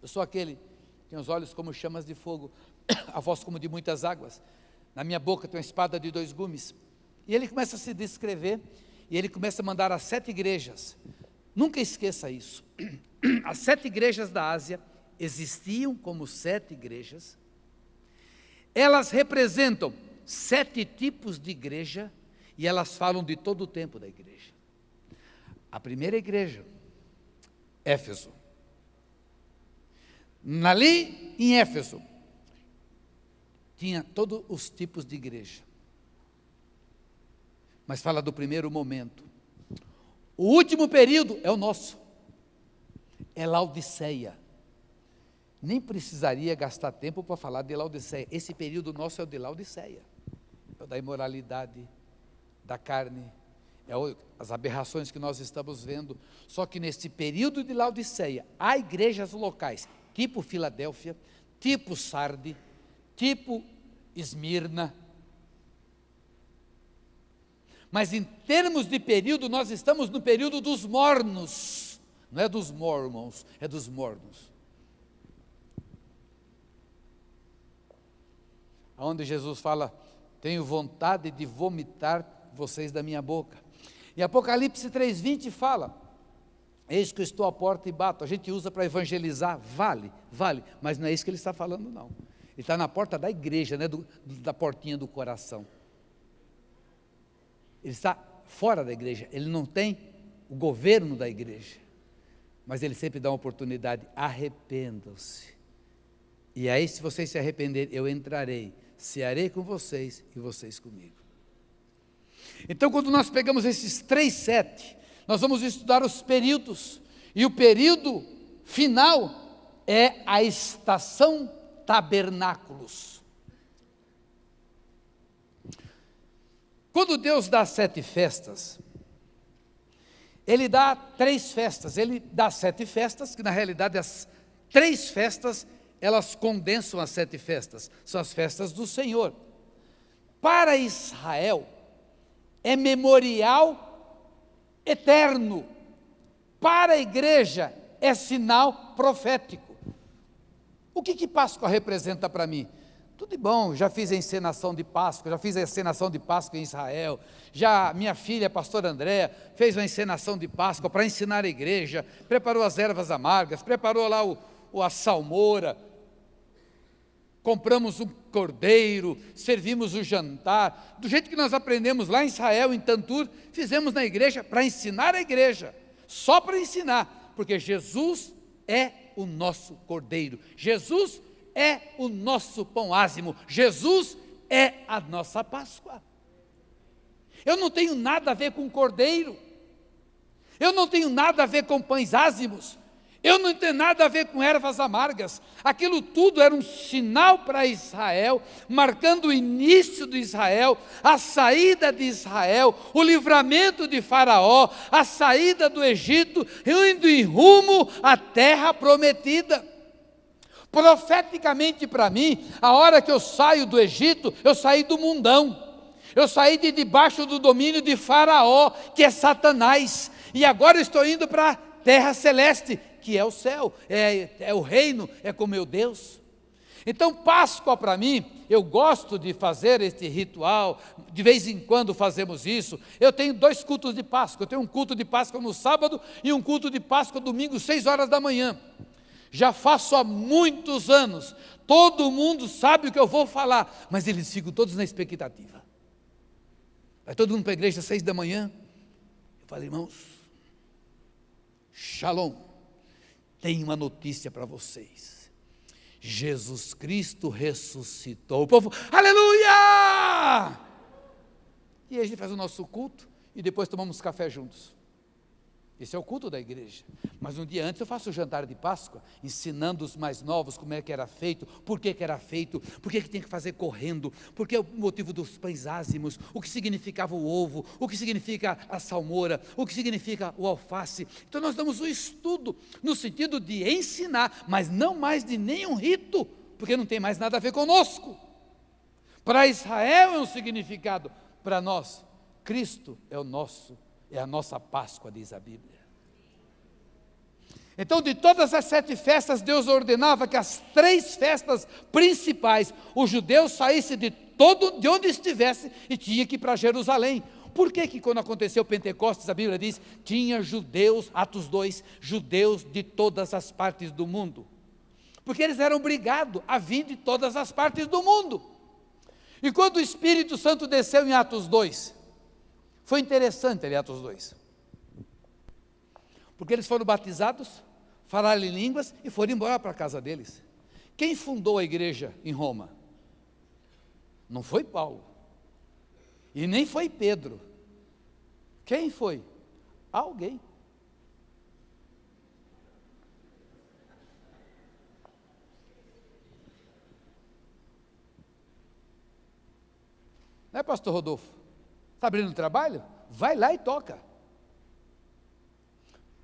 eu sou aquele que tem os olhos como chamas de fogo, a voz como de muitas águas, na minha boca tem uma espada de 2 gumes. E ele começa a se descrever, e ele começa a mandar as 7 igrejas. Nunca esqueça isso. As 7 igrejas da Ásia existiam como 7 igrejas. Elas representam 7 tipos de igreja, e elas falam de todo o tempo da igreja. A primeira igreja, Éfeso. Ali em Éfeso, tinha todos os tipos de igreja. Mas fala do primeiro momento. O último período é o nosso, é Laodiceia. Nem precisaria gastar tempo para falar de Laodiceia. Esse período nosso é o de Laodiceia, é o da imoralidade, da carne, as aberrações que nós estamos vendo. Só que nesse período de Laodiceia, há igrejas locais, tipo Filadélfia, tipo Sarde, tipo Esmirna. Mas em termos de período, nós estamos no período dos mornos, não é dos mormons, é dos mornos. Onde Jesus fala: tenho vontade de vomitar vocês da minha boca. Em Apocalipse 3:20 fala: eis que eu estou à porta e bato. A gente usa para evangelizar, vale, mas não é isso que ele está falando, não. Ele está na porta da igreja, né, da portinha do coração. Ele está fora da igreja, ele não tem o governo da igreja, mas ele sempre dá uma oportunidade: arrependam-se. E aí, se vocês se arrependerem, eu entrarei, cearei com vocês e vocês comigo. Então, quando nós pegamos esses 3:7, nós vamos estudar os períodos, e o período final é a estação tabernáculos. Quando Deus dá 7 festas, Ele dá 3 festas, Ele dá 7 festas, que na realidade as 3 festas, elas condensam as 7 festas, são as festas do Senhor. Para Israel, é memorial eterno. Para a igreja, é sinal profético. O que Páscoa representa para mim? Tudo de bom, já fiz a encenação de Páscoa, já fiz a encenação de Páscoa em Israel, já minha filha, a pastora Andréa, fez uma encenação de Páscoa para ensinar a igreja, preparou as ervas amargas, preparou lá a salmoura, compramos um cordeiro, servimos o jantar, do jeito que nós aprendemos lá em Israel, em Tantur, fizemos na igreja para ensinar a igreja, só para ensinar, porque Jesus é o nosso cordeiro, Jesus é o nosso pão ázimo, Jesus é a nossa Páscoa. Eu não tenho nada a ver com cordeiro, eu não tenho nada a ver com pães ázimos, eu não tenho nada a ver com ervas amargas. Aquilo tudo era um sinal para Israel, marcando o início de Israel, a saída de Israel, o livramento de Faraó, a saída do Egito, indo em rumo à terra prometida. Profeticamente para mim, a hora que eu saio do Egito, eu saí do mundão, eu saí de debaixo do domínio de Faraó, que é Satanás, e agora estou indo para a terra celeste, que é o céu, é o reino, é com meu Deus. Então Páscoa para mim, eu gosto de fazer este ritual, de vez em quando fazemos isso. Eu tenho 2 cultos de Páscoa, eu tenho um culto de Páscoa no sábado e um culto de Páscoa domingo, 6 horas da manhã. Já faço há muitos anos, todo mundo sabe o que eu vou falar, mas eles ficam todos na expectativa. Vai todo mundo para a igreja às 6 da manhã, eu falo, irmãos, Shalom, tenho uma notícia para vocês, Jesus Cristo ressuscitou. O povo, aleluia! E aí a gente faz o nosso culto e depois tomamos café juntos. Esse é o culto da igreja. Mas um dia antes eu faço o jantar de Páscoa, ensinando os mais novos como é que era feito, por que era feito, por que tem que fazer correndo, por que é o motivo dos pães ázimos, o que significava o ovo, o que significa a salmoura, o que significa o alface. Então nós damos um estudo no sentido de ensinar, mas não mais de nenhum rito, porque não tem mais nada a ver conosco. Para Israel é um significado, para nós, Cristo é a nossa Páscoa, diz a Bíblia. Então, de todas as 7 festas, Deus ordenava que as 3 festas principais, os judeus saíssem de onde estivesse e tinha que ir para Jerusalém. Por que quando aconteceu o Pentecostes, a Bíblia diz, tinha judeus, Atos 2, judeus de todas as partes do mundo? Porque eles eram obrigados a vir de todas as partes do mundo. E quando o Espírito Santo desceu em Atos 2, foi interessante ali Atos 2, porque eles foram batizados, falaram em línguas e foram embora para a casa deles. Quem fundou a igreja em Roma? Não foi Paulo, e nem foi Pedro. Quem foi? Alguém. Não é, pastor Rodolfo? Está abrindo trabalho? Vai lá e toca.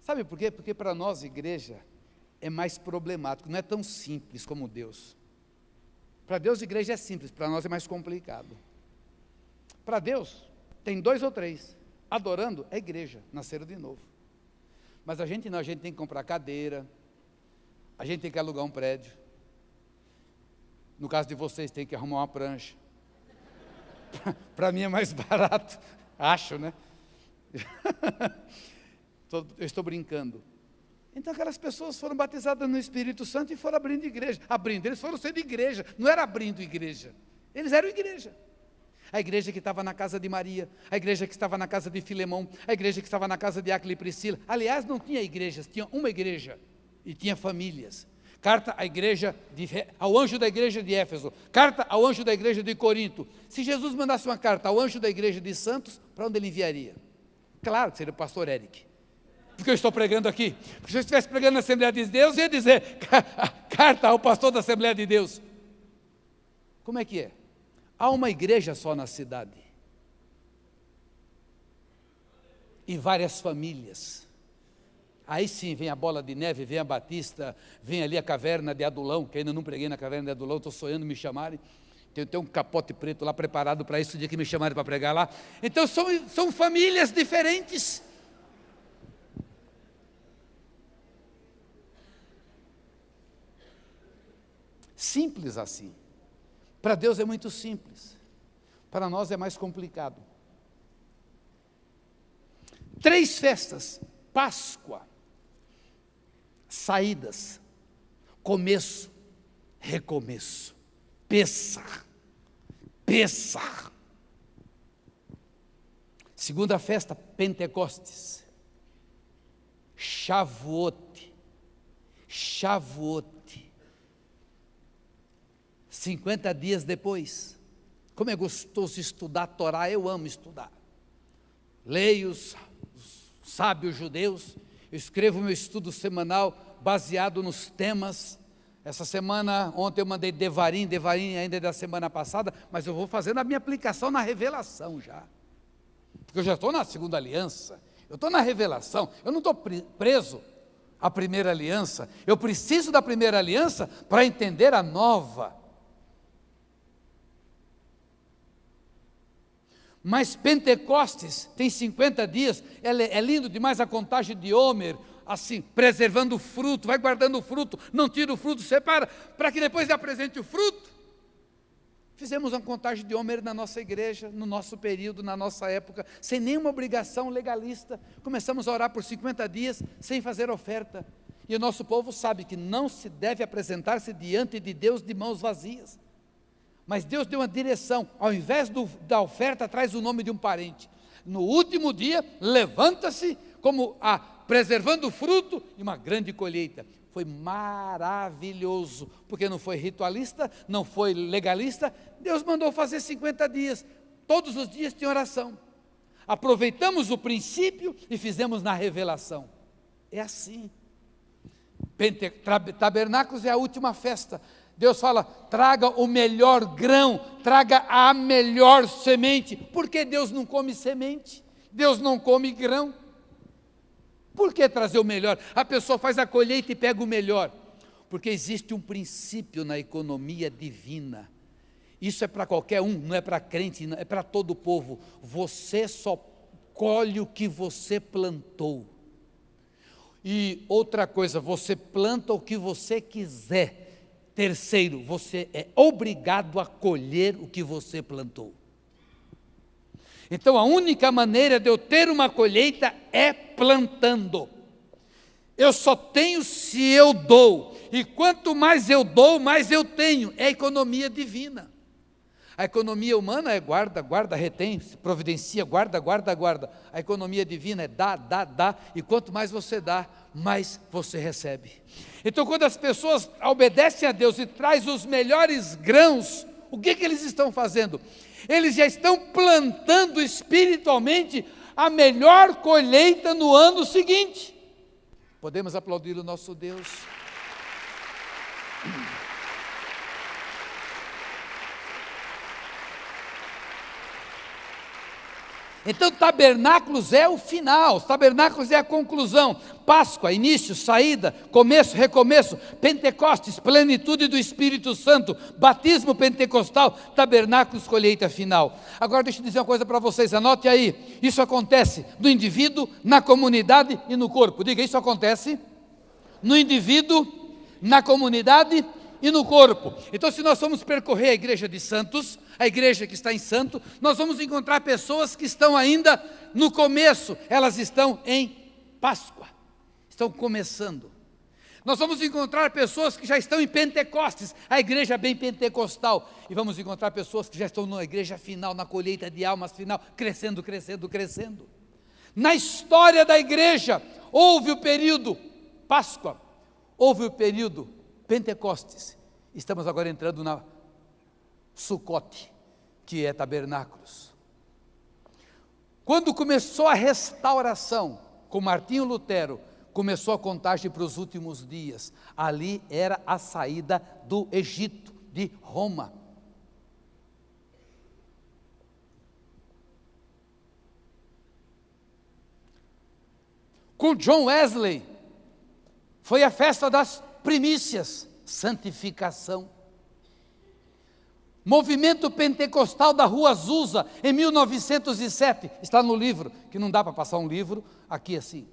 Sabe por quê? Porque para nós, igreja, é mais problemático, não é tão simples como Deus. Para Deus, igreja é simples, para nós é mais complicado. Para Deus, tem 2 ou 3, adorando é igreja, nasceram de novo. Mas a gente não, a gente tem que comprar cadeira, a gente tem que alugar um prédio. No caso de vocês, tem que arrumar uma prancha. Para mim é mais barato, acho, né? Eu estou brincando. Então aquelas pessoas foram batizadas no Espírito Santo e foram abrindo igreja. Eles foram sendo igreja, não era abrindo igreja. Eles eram igreja. A igreja que estava na casa de Maria, a igreja que estava na casa de Filemão, a igreja que estava na casa de Áquila e Priscila. Aliás, não tinha igrejas, tinha uma igreja e tinha famílias. Carta ao anjo da igreja de Éfeso, carta ao anjo da igreja de Corinto. Se Jesus mandasse uma carta ao anjo da igreja de Santos, para onde ele enviaria? Claro que seria o pastor Eric, porque eu estou pregando aqui. Porque se eu estivesse pregando na Assembleia de Deus, eu ia dizer, carta ao pastor da Assembleia de Deus. Como é que é? Há uma igreja só na cidade, e várias famílias. Aí sim vem a Bola de Neve, vem a Batista, vem ali a Caverna de Adulão, que ainda não preguei na Caverna de Adulão, estou sonhando me chamarem. Tem um capote preto lá preparado para isso, o dia que me chamarem para pregar lá. Então são famílias diferentes. Simples assim. Para Deus é muito simples, para nós é mais complicado. 3 festas: Páscoa, saídas, começo, recomeço. Pessach. Segunda festa, Pentecostes. Shavuot. 50 dias depois, Como é gostoso estudar a Torá, eu amo estudar. Leio os sábios judeus, eu escrevo meu estudo semanal baseado nos temas. Essa semana, ontem eu mandei Devarim ainda é da semana passada, mas eu vou fazendo a minha aplicação na revelação já. Porque eu já estou na segunda aliança, eu estou na revelação, eu não estou preso à primeira aliança, eu preciso da primeira aliança para entender a nova. Mas Pentecostes tem 50 dias, é lindo demais a contagem de Homer, assim, preservando o fruto, vai guardando o fruto, não tira o fruto, separa, para que depois apresente o fruto. Fizemos uma contagem de Homer na nossa igreja, no nosso período, na nossa época, sem nenhuma obrigação legalista. Começamos a orar por 50 dias, sem fazer oferta. E o nosso povo sabe que não se deve apresentar-se diante de Deus de mãos vazias. Mas Deus deu uma direção, ao invés da oferta, traz o nome de um parente. No último dia, levanta-se como preservando o fruto e uma grande colheita. Foi maravilhoso, porque não foi ritualista, não foi legalista. Deus mandou fazer 50 dias, todos os dias tinha oração. Aproveitamos o princípio e fizemos na revelação. É assim. Tabernáculos é a última festa. Deus fala, traga o melhor grão, traga a melhor semente. Por que Deus não come semente? Deus não come grão. Por que trazer o melhor? A pessoa faz a colheita e pega o melhor. Porque existe um princípio na economia divina. Isso é para qualquer um, não é para crente, é para todo o povo. Você só colhe o que você plantou. E outra coisa, você planta o que você quiser. Terceiro, você é obrigado a colher o que você plantou. Então a única maneira de eu ter uma colheita é plantando. Eu só tenho se eu dou, e quanto mais eu dou, mais eu tenho. É a economia divina. A economia humana é guarda, guarda, retém, providencia, guarda, guarda, guarda. A economia divina é dá, dá, dá, e quanto mais você dá, mais você recebe. Então quando as pessoas obedecem a Deus e trazem os melhores grãos, o que eles estão fazendo? Eles já estão plantando espiritualmente a melhor colheita no ano seguinte. Podemos aplaudir o nosso Deus? Então tabernáculos é o final, tabernáculos é a conclusão, Páscoa, início, saída, começo, recomeço, Pentecostes, plenitude do Espírito Santo, batismo pentecostal, tabernáculos, colheita final. Agora deixa eu dizer uma coisa para vocês, anote aí, isso acontece no indivíduo, na comunidade e no corpo. Diga, isso acontece no indivíduo, na comunidade e no corpo. Então se nós formos percorrer a igreja de Santos, a igreja que está em Santo, nós vamos encontrar pessoas que estão ainda no começo, elas estão em Páscoa, estão começando. Nós vamos encontrar pessoas que já estão em Pentecostes, a igreja bem pentecostal, e vamos encontrar pessoas que já estão na igreja final, na colheita de almas final, crescendo, crescendo, crescendo. Na história da igreja, houve o período Páscoa, houve o período Pentecostes, estamos agora entrando na Sucote, que é tabernáculos. Quando começou a restauração, com Martinho Lutero, começou a contagem para os últimos dias. Ali era a saída do Egito, de Roma. Com John Wesley, foi a festa das primícias, santificação. Movimento pentecostal da Rua Azusa, em 1907, está no livro, que não dá para passar um livro aqui assim.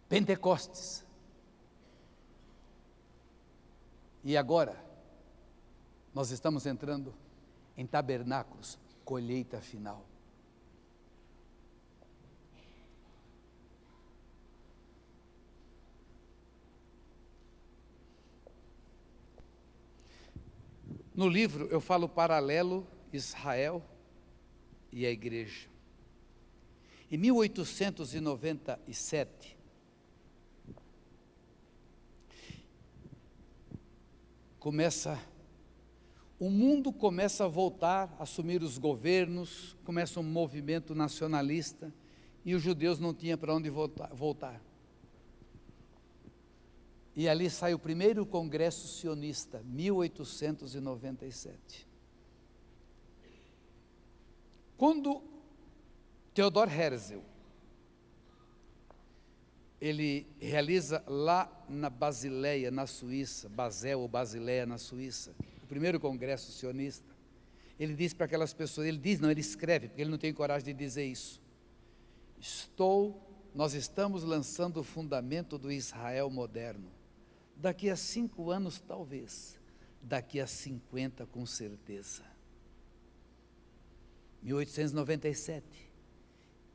Pentecostes. E agora, nós estamos entrando em tabernáculos, colheita final. No livro eu falo paralelo Israel e a igreja. Em 1897, começa o mundo começa a voltar, a assumir os governos, começa um movimento nacionalista, e os judeus não tinham para onde voltar. E ali sai o primeiro congresso sionista, 1897. Quando Theodor Herzl, ele realiza lá na Basileia, na Suíça, Basel ou Basileia, na Suíça, o primeiro congresso sionista, ele diz para aquelas pessoas, ele escreve, porque ele não tem coragem de dizer isso. Nós estamos lançando o fundamento do Israel moderno. Daqui a 5 anos, talvez. Daqui a 50, com certeza. 1897.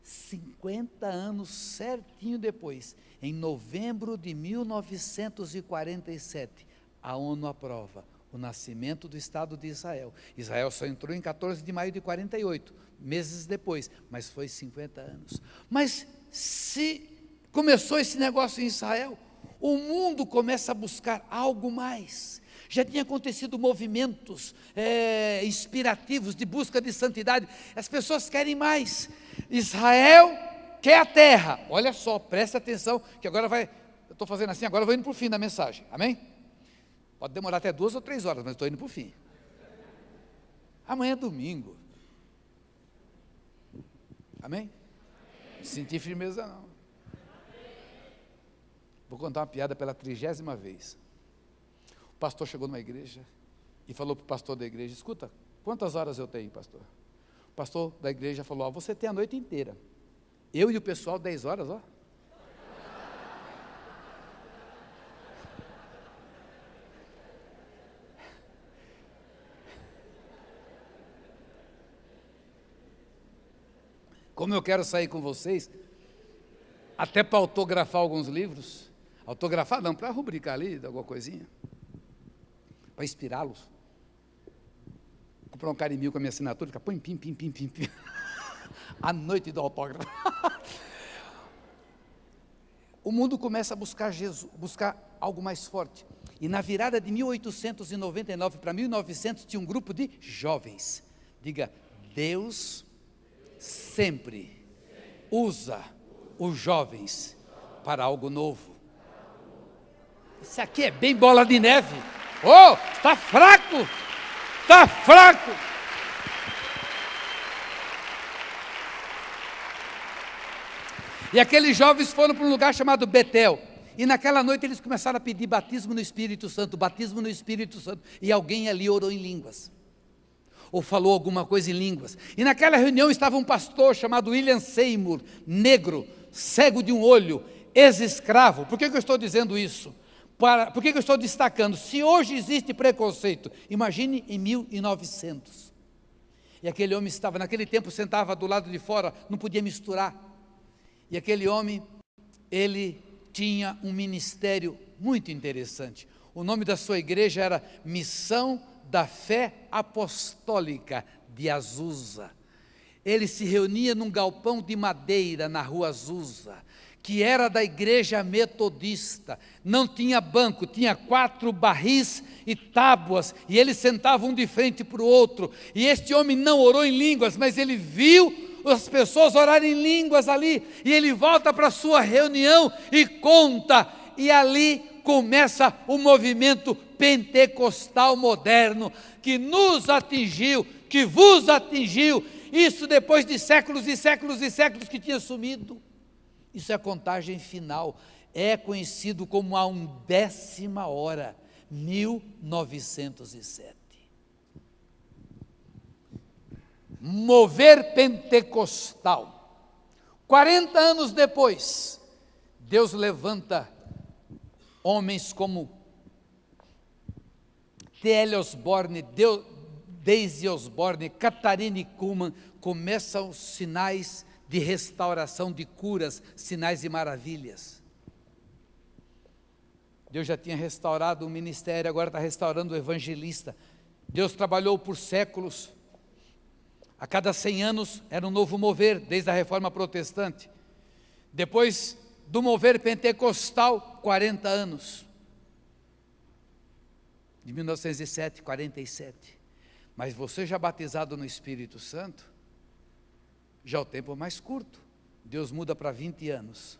50 anos certinho depois, em novembro de 1947, a ONU aprova o nascimento do Estado de Israel. Israel só entrou em 14 de maio de 48, meses depois, mas foi 50 anos. Mas se começou esse negócio em Israel, o mundo começa a buscar algo mais. Já tinha acontecido movimentos inspirativos de busca de santidade. As pessoas querem mais. Israel quer a terra. Olha só, presta atenção, que agora eu estou fazendo assim, agora eu vou indo para o fim da mensagem, amém? Pode demorar até 2 ou 3 horas, mas estou indo para o fim. Amanhã é domingo, amém? Não senti firmeza não. Vou contar uma piada pela 30ª vez. O pastor chegou numa igreja e falou para o pastor da igreja: escuta, quantas horas eu tenho, pastor? O pastor da igreja falou: você tem a noite inteira. Eu e o pessoal 10 horas, ó. Como eu quero sair com vocês, até para autografar alguns livros, autografar não, para rubricar ali, alguma coisinha, para inspirá-los. Comprar um carimbil com a minha assinatura, fica põe pim, pim, pim, pim, pim. A noite do autógrafo. O mundo começa a buscar Jesus, buscar algo mais forte. E na virada de 1899 para 1900 tinha um grupo de jovens. Diga, Deus sempre usa os jovens para algo novo. Isso aqui é bem bola de neve. Oh, está fraco, está fraco. E aqueles jovens foram para um lugar chamado Betel. E naquela noite eles começaram a pedir batismo no Espírito Santo, batismo no Espírito Santo. E alguém ali orou em línguas, ou falou alguma coisa em línguas. E naquela reunião estava um pastor chamado William Seymour, negro, cego de um olho, ex-escravo. Por que eu estou dizendo isso? Por que eu estou destacando? Se hoje existe preconceito, imagine em 1900. E aquele homem estava, naquele tempo, sentava do lado de fora, não podia misturar. E aquele homem, ele tinha um ministério muito interessante. O nome da sua igreja era Missão da Fé Apostólica de Azusa. Ele se reunia num galpão de madeira na rua Azusa, que era da igreja metodista. Não tinha banco, tinha 4 barris e tábuas, e eles sentavam um de frente para o outro. E este homem não orou em línguas, mas ele viu as pessoas orarem em línguas ali, e ele volta para a sua reunião e conta, e ali começa o movimento pentecostal moderno, que nos atingiu, que vos atingiu, isso depois de séculos e séculos e séculos que tinha sumido. Isso é a contagem final, é conhecido como a 10ª hora, 1907. Mover pentecostal. 40 anos depois, Deus levanta homens como T.L. Osborne, Daisy Osborne, Catharine Kuhlman. Começam os sinais de restauração, de curas, sinais e maravilhas. Deus já tinha restaurado o ministério, agora está restaurando o evangelista. Deus trabalhou por séculos. A cada 100 anos era um novo mover, desde a reforma protestante. Depois do mover pentecostal, 40 anos. De 1907, 47. Mas você já batizado no Espírito Santo, já o tempo é mais curto. Deus muda para 20 anos.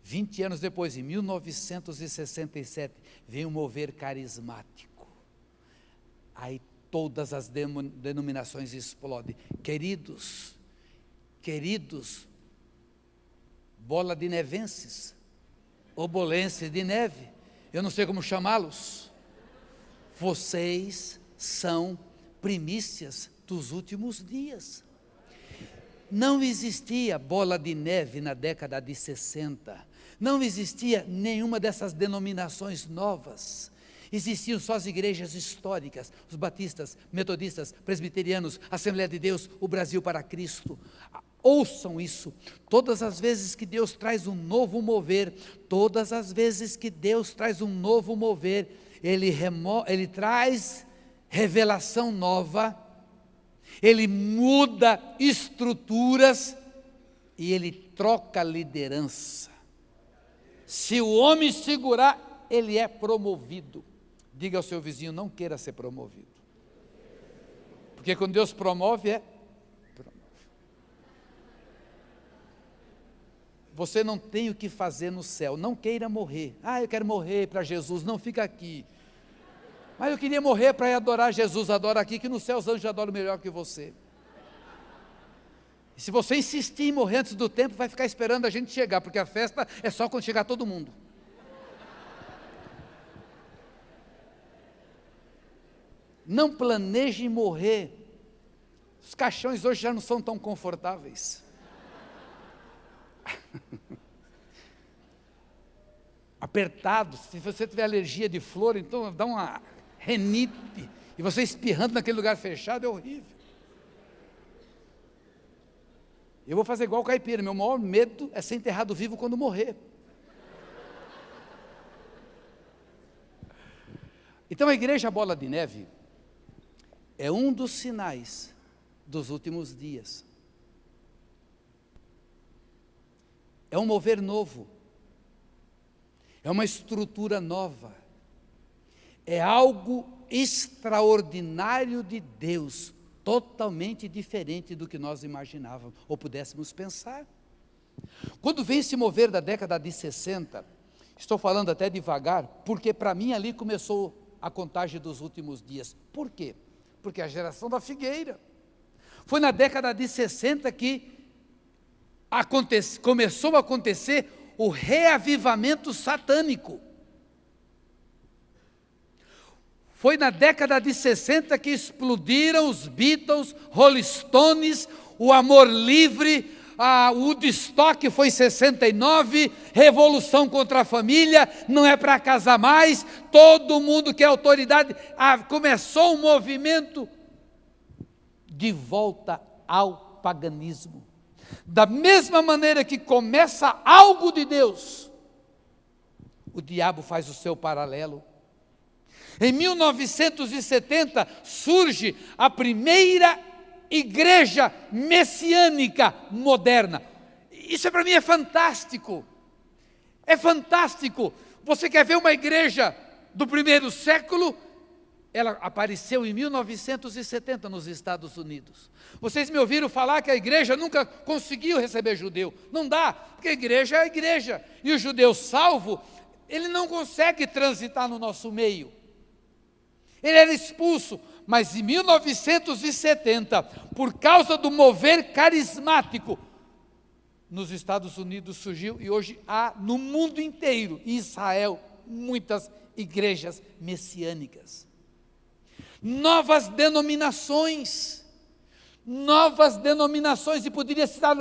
20 anos depois, em 1967, vem um mover carismático. Aí todas as denominações explodem. Queridos, bola de nevenses, obolenses de neve, eu não sei como chamá-los, vocês são primícias dos últimos dias. Não existia bola de neve na década de 60, não existia nenhuma dessas denominações novas, existiam só as igrejas históricas, os batistas, metodistas, presbiterianos, Assembleia de Deus, o Brasil para Cristo. Ouçam isso, todas as vezes que Deus traz um novo mover, todas as vezes que Deus traz um novo mover, Ele traz revelação nova, Ele muda estruturas e Ele troca liderança. Se o homem segurar, ele é promovido. Diga ao seu vizinho, não queira ser promovido. Porque quando Deus promove, Você não tem o que fazer no céu, não queira morrer. Eu quero morrer para Jesus, não fica aqui. Mas eu queria morrer para ir adorar Jesus, adora aqui, que no céu os anjos adoram melhor que você. E se você insistir em morrer antes do tempo, vai ficar esperando a gente chegar, porque a festa é só quando chegar todo mundo. Não planeje morrer. Os caixões hoje já não são tão confortáveis. Apertados, se você tiver alergia de flor, então dá uma renite, e você espirrando naquele lugar fechado é horrível. Eu vou fazer igual o caipira, meu maior medo é ser enterrado vivo quando morrer. Então a igreja Bola de Neve é um dos sinais dos últimos dias. É um mover novo, é uma estrutura nova, é algo extraordinário de Deus, totalmente diferente do que nós imaginávamos ou pudéssemos pensar. Quando vem esse mover da década de 60, estou falando até devagar, porque para mim ali começou a contagem dos últimos dias. Por quê? Porque a geração da figueira. Foi na década de 60 que começou a acontecer o reavivamento satânico. Foi na década de 60 que explodiram os Beatles, Rolling Stones, o Amor Livre, o Woodstock foi em 69, Revolução contra a Família, não é para casar mais, todo mundo que é autoridade, começou um movimento de volta ao paganismo. Da mesma maneira que começa algo de Deus, o diabo faz o seu paralelo. Em 1970 surge a primeira igreja messiânica moderna. Isso para mim é fantástico. É fantástico. Você quer ver uma igreja do primeiro século? Ela apareceu em 1970 nos Estados Unidos. Vocês me ouviram falar que a igreja nunca conseguiu receber judeu. Não dá, porque a igreja é a igreja. E o judeu salvo, ele não consegue transitar no nosso meio. Ele era expulso, mas em 1970, por causa do mover carismático, nos Estados Unidos surgiu, e hoje há no mundo inteiro, em Israel, muitas igrejas messiânicas. Novas denominações, e poderia citar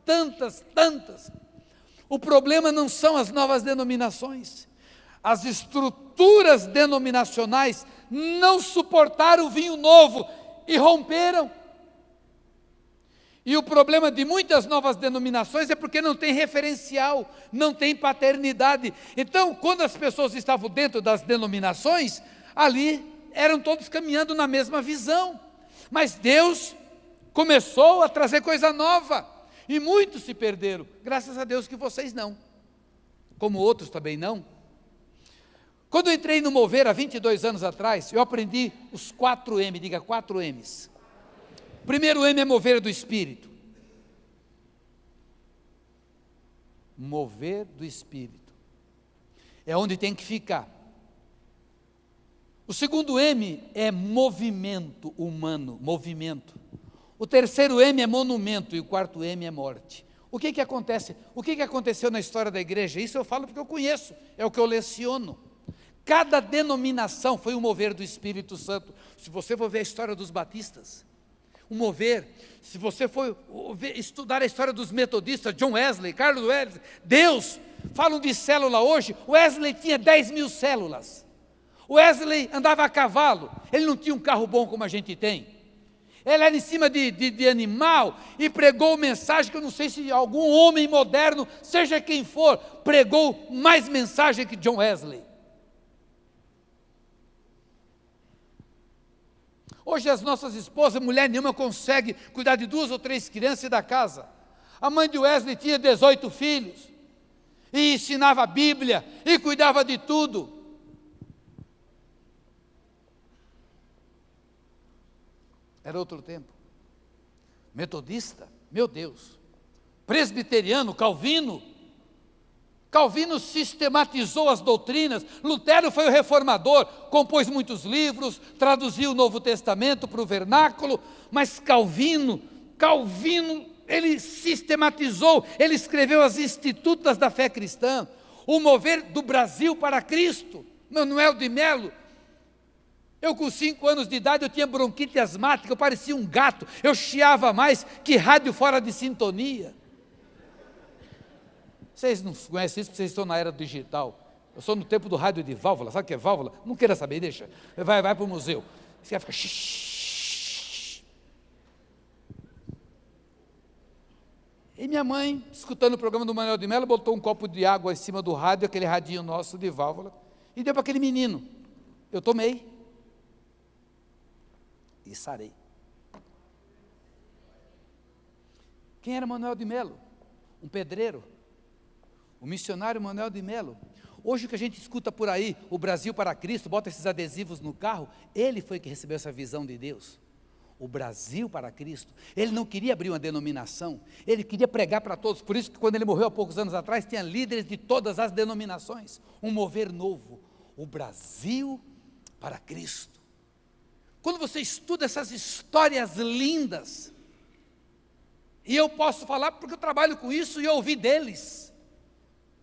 tantas. O problema não são as novas denominações, as estruturas denominacionais não suportaram o vinho novo e romperam. E o problema de muitas novas denominações é porque não tem referencial, não tem paternidade. Então, quando as pessoas estavam dentro das denominações, ali eram todos caminhando na mesma visão. Mas Deus começou a trazer coisa nova, e muitos se perderam. Graças a Deus que vocês não, como outros também não. Quando eu entrei no Mover há 22 anos atrás, eu aprendi os 4 M, diga 4 M's. O primeiro M é mover do Espírito. Mover do Espírito. É onde tem que ficar. O segundo M é movimento humano, movimento. O terceiro M é monumento e o quarto M é morte. O que acontece? O que aconteceu na história da igreja? Isso eu falo porque eu conheço, é o que eu leciono. Cada denominação foi um mover do Espírito Santo. Se você for ver a história dos batistas, um mover, se você for estudar a história dos metodistas, John Wesley, Carlos Wesley, Deus, falam de célula hoje, Wesley tinha 10.000 células. Wesley andava a cavalo, ele não tinha um carro bom como a gente tem. Ele era em cima de animal e pregou mensagem que eu não sei se algum homem moderno, seja quem for, pregou mais mensagem que John Wesley. Hoje as nossas esposas, mulher nenhuma consegue cuidar de 2 ou 3 crianças da casa. A mãe de Wesley tinha 18 filhos, e ensinava a Bíblia, e cuidava de tudo. Era outro tempo. Metodista, meu Deus. Presbiteriano, Calvino sistematizou as doutrinas. Lutero foi o reformador, compôs muitos livros, traduziu o Novo Testamento para o vernáculo, mas Calvino, ele sistematizou, ele escreveu as Institutas da Fé Cristã, o mover do Brasil para Cristo. Manuel de Melo, eu com 5 anos de idade, eu tinha bronquite asmática, eu parecia um gato, eu chiava mais que rádio fora de sintonia. Vocês não conhecem isso porque vocês estão na era digital. Eu sou no tempo do rádio de válvula. Sabe o que é válvula? Não queira saber, deixa. Vai para o museu. Você vai ficar... E minha mãe, escutando o programa do Manuel de Melo, botou um copo de água em cima do rádio, aquele radinho nosso de válvula, e deu para aquele menino. Eu tomei. E sarei. Quem era Manuel de Melo? Um pedreiro. O missionário Manuel de Melo. Hoje o que a gente escuta por aí, o Brasil para Cristo, bota esses adesivos no carro, ele foi que recebeu essa visão de Deus. O Brasil para Cristo. Ele não queria abrir uma denominação, ele queria pregar para todos. Por isso que quando ele morreu há poucos anos atrás, tinha líderes de todas as denominações. Um mover novo. O Brasil para Cristo. Quando você estuda essas histórias lindas, e eu posso falar porque eu trabalho com isso e ouvi deles.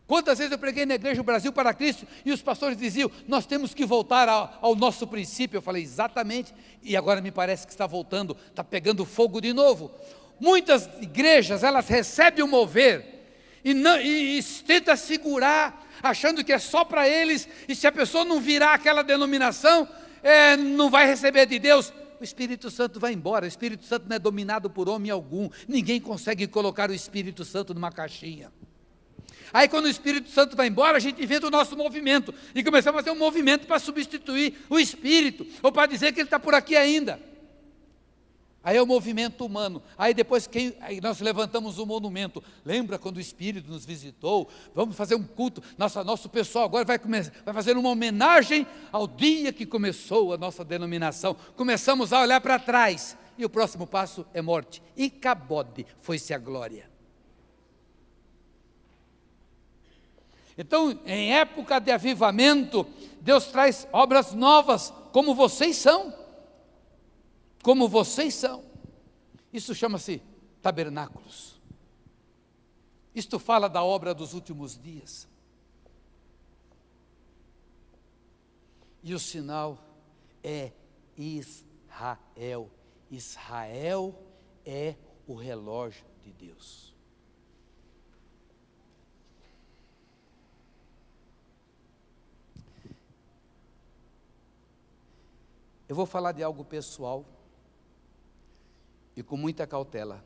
Quantas vezes eu preguei na igreja o Brasil para Cristo e os pastores diziam, nós temos que voltar ao nosso princípio. Eu falei, exatamente, e agora me parece que está voltando, está pegando fogo de novo. Muitas igrejas, elas recebem o mover e tentam segurar, achando que é só para eles, e se a pessoa não virar aquela denominação, não vai receber de Deus. O Espírito Santo vai embora. O Espírito Santo não é dominado por homem algum, ninguém consegue colocar o Espírito Santo numa caixinha. Aí quando o Espírito Santo vai embora, a gente inventa o nosso movimento, e começamos a fazer um movimento para substituir o Espírito, ou para dizer que ele está por aqui ainda. Aí é o movimento humano. Aí depois aí nós levantamos um monumento. Lembra quando o Espírito nos visitou? Vamos fazer um culto. Nosso pessoal agora vai fazer uma homenagem ao dia que começou a nossa denominação. Começamos a olhar para trás, e o próximo passo é morte. E cabode, foi-se a glória. Então, em época de avivamento, Deus traz obras novas, como vocês são. Como vocês são. Isso chama-se tabernáculos. Isto fala da obra dos últimos dias. E o sinal é Israel. Israel é o relógio de Deus. Eu vou falar de algo pessoal e com muita cautela.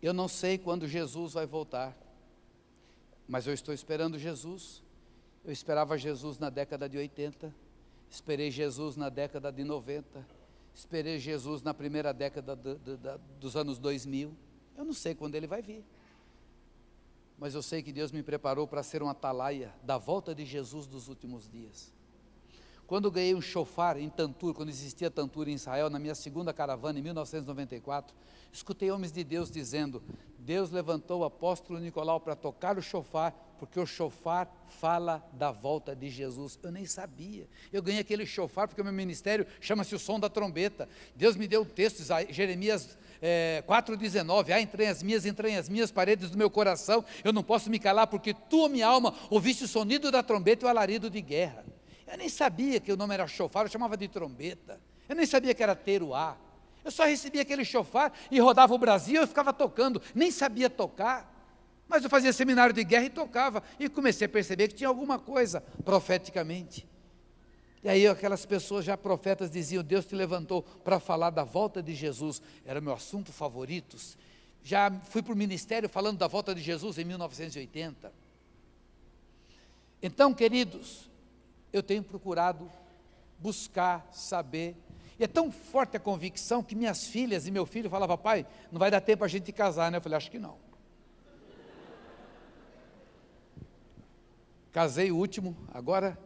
Eu não sei quando Jesus vai voltar, mas eu estou esperando Jesus. Eu esperava Jesus na década de 80, esperei Jesus na década de 90, esperei Jesus na primeira década dos anos 2000. Eu não sei quando ele vai vir. mas eu sei que Deus me preparou para ser um atalaia da volta de Jesus dos últimos dias. Quando eu ganhei um shofar em Tantur, quando existia Tantur em Israel, na minha segunda caravana, em 1994, escutei homens de Deus dizendo: Deus levantou o apóstolo Nicolau para tocar o shofar, porque o shofar fala da volta de Jesus. Eu nem sabia. Eu ganhei aquele shofar porque o meu ministério chama-se o som da trombeta. Deus me deu um texto, Jeremias 4,19, entre as minhas paredes do meu coração, eu não posso me calar, porque tu, minha alma, ouviste o sonido da trombeta e o alarido de guerra. Eu nem sabia que o nome era shofar, eu chamava de trombeta. Eu nem sabia que era teruá. Eu só recebia aquele shofar e rodava o Brasil, eu ficava tocando, nem sabia tocar. Mas eu fazia seminário de guerra e tocava, e comecei a perceber que tinha alguma coisa profeticamente. E aí aquelas pessoas já profetas diziam: Deus te levantou para falar da volta de Jesus. Era meu assunto favorito. Já fui para o ministério falando da volta de Jesus em 1980. Então, queridos, eu tenho procurado buscar, saber, e é tão forte a convicção que minhas filhas e meu filho falavam: pai, não vai dar tempo a gente casar, né? Eu falei: acho que não. Casei o último, agora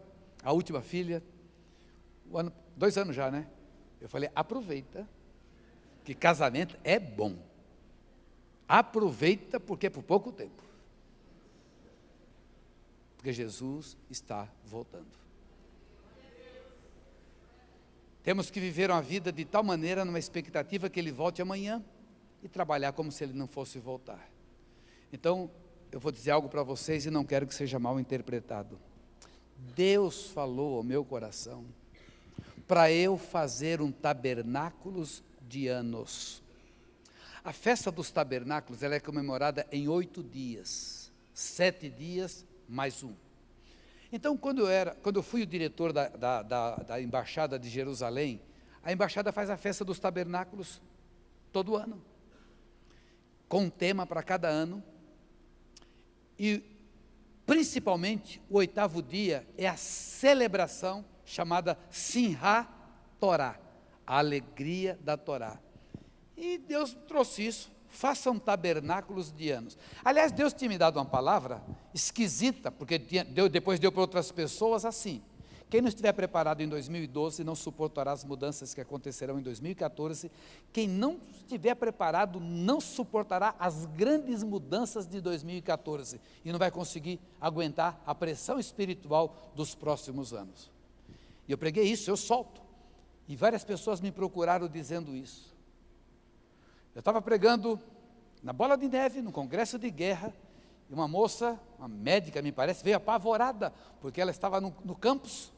a última filha, 2 anos já, né? Eu falei: aproveita, que casamento é bom, aproveita, porque é por pouco tempo, porque Jesus está voltando. Temos que viver uma vida de tal maneira, numa expectativa que Ele volte amanhã, e trabalhar como se Ele não fosse voltar. Então, eu vou dizer algo para vocês e não quero que seja mal interpretado. Deus falou ao meu coração para eu fazer um tabernáculos de anos. A festa dos tabernáculos, ela é comemorada em 8 dias, 7 dias mais 1. Então, quando eu fui o diretor da Embaixada de Jerusalém, a Embaixada faz a festa dos tabernáculos todo ano, com um tema para cada ano, e principalmente o 8º dia é a celebração chamada Simhat Torá, a alegria da Torá. E Deus trouxe isso: façam tabernáculos de anos. Aliás, Deus tinha me dado uma palavra esquisita, porque depois deu para outras pessoas assim: quem não estiver preparado em 2012 não suportará as mudanças que acontecerão em 2014. Quem não estiver preparado não suportará as grandes mudanças de 2014 e não vai conseguir aguentar a pressão espiritual dos próximos anos. E eu preguei isso, eu solto, e várias pessoas me procuraram dizendo isso. Eu estava pregando na Bola de Neve, no congresso de guerra, e uma moça, uma médica me parece, veio apavorada, porque ela estava no campus,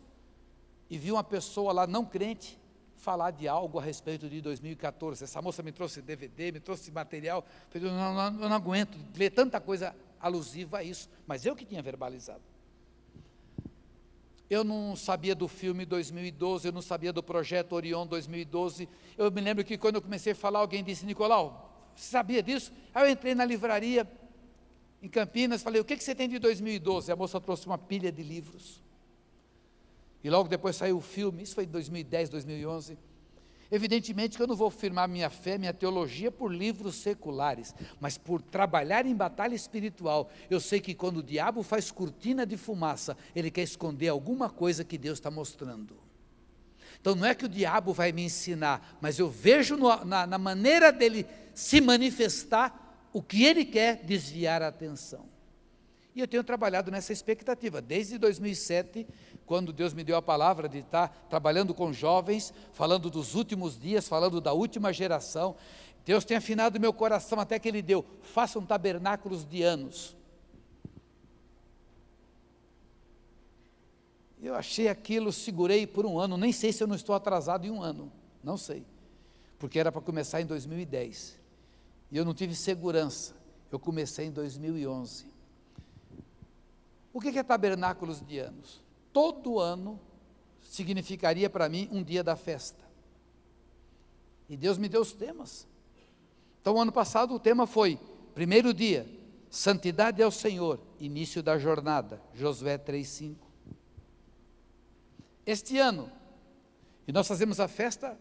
e viu uma pessoa lá não crente, falar de algo a respeito de 2014, essa moça me trouxe DVD, me trouxe material, eu não aguento ler tanta coisa alusiva a isso, mas eu que tinha verbalizado. Eu não sabia do filme 2012, eu não sabia do projeto Orion 2012, eu me lembro que quando eu comecei a falar, alguém disse: Nicolau, você sabia disso? Aí eu entrei na livraria, em Campinas, falei: o que você tem de 2012? A moça trouxe uma pilha de livros, e logo depois saiu o filme, isso foi em 2010, 2011, evidentemente que eu não vou firmar minha fé, minha teologia por livros seculares, mas por trabalhar em batalha espiritual. Eu sei que quando o diabo faz cortina de fumaça, ele quer esconder alguma coisa que Deus está mostrando. Então não é que o diabo vai me ensinar, mas eu vejo na maneira dele se manifestar o que ele quer desviar a atenção. E eu tenho trabalhado nessa expectativa, desde 2007, quando Deus me deu a palavra de estar trabalhando com jovens, falando dos últimos dias, falando da última geração. Deus tem afinado meu coração até que Ele deu: façam tabernáculos de anos. Eu achei aquilo, segurei por 1 ano, nem sei se eu não estou atrasado em 1 ano, não sei, porque era para começar em 2010, e eu não tive segurança, eu comecei em 2011. O que é tabernáculos de anos? Todo ano significaria para mim um dia da festa, e Deus me deu os temas. Então, ano passado o tema foi: primeiro dia, santidade ao Senhor, início da jornada, Josué 3:5. Este ano, e nós fazemos a festa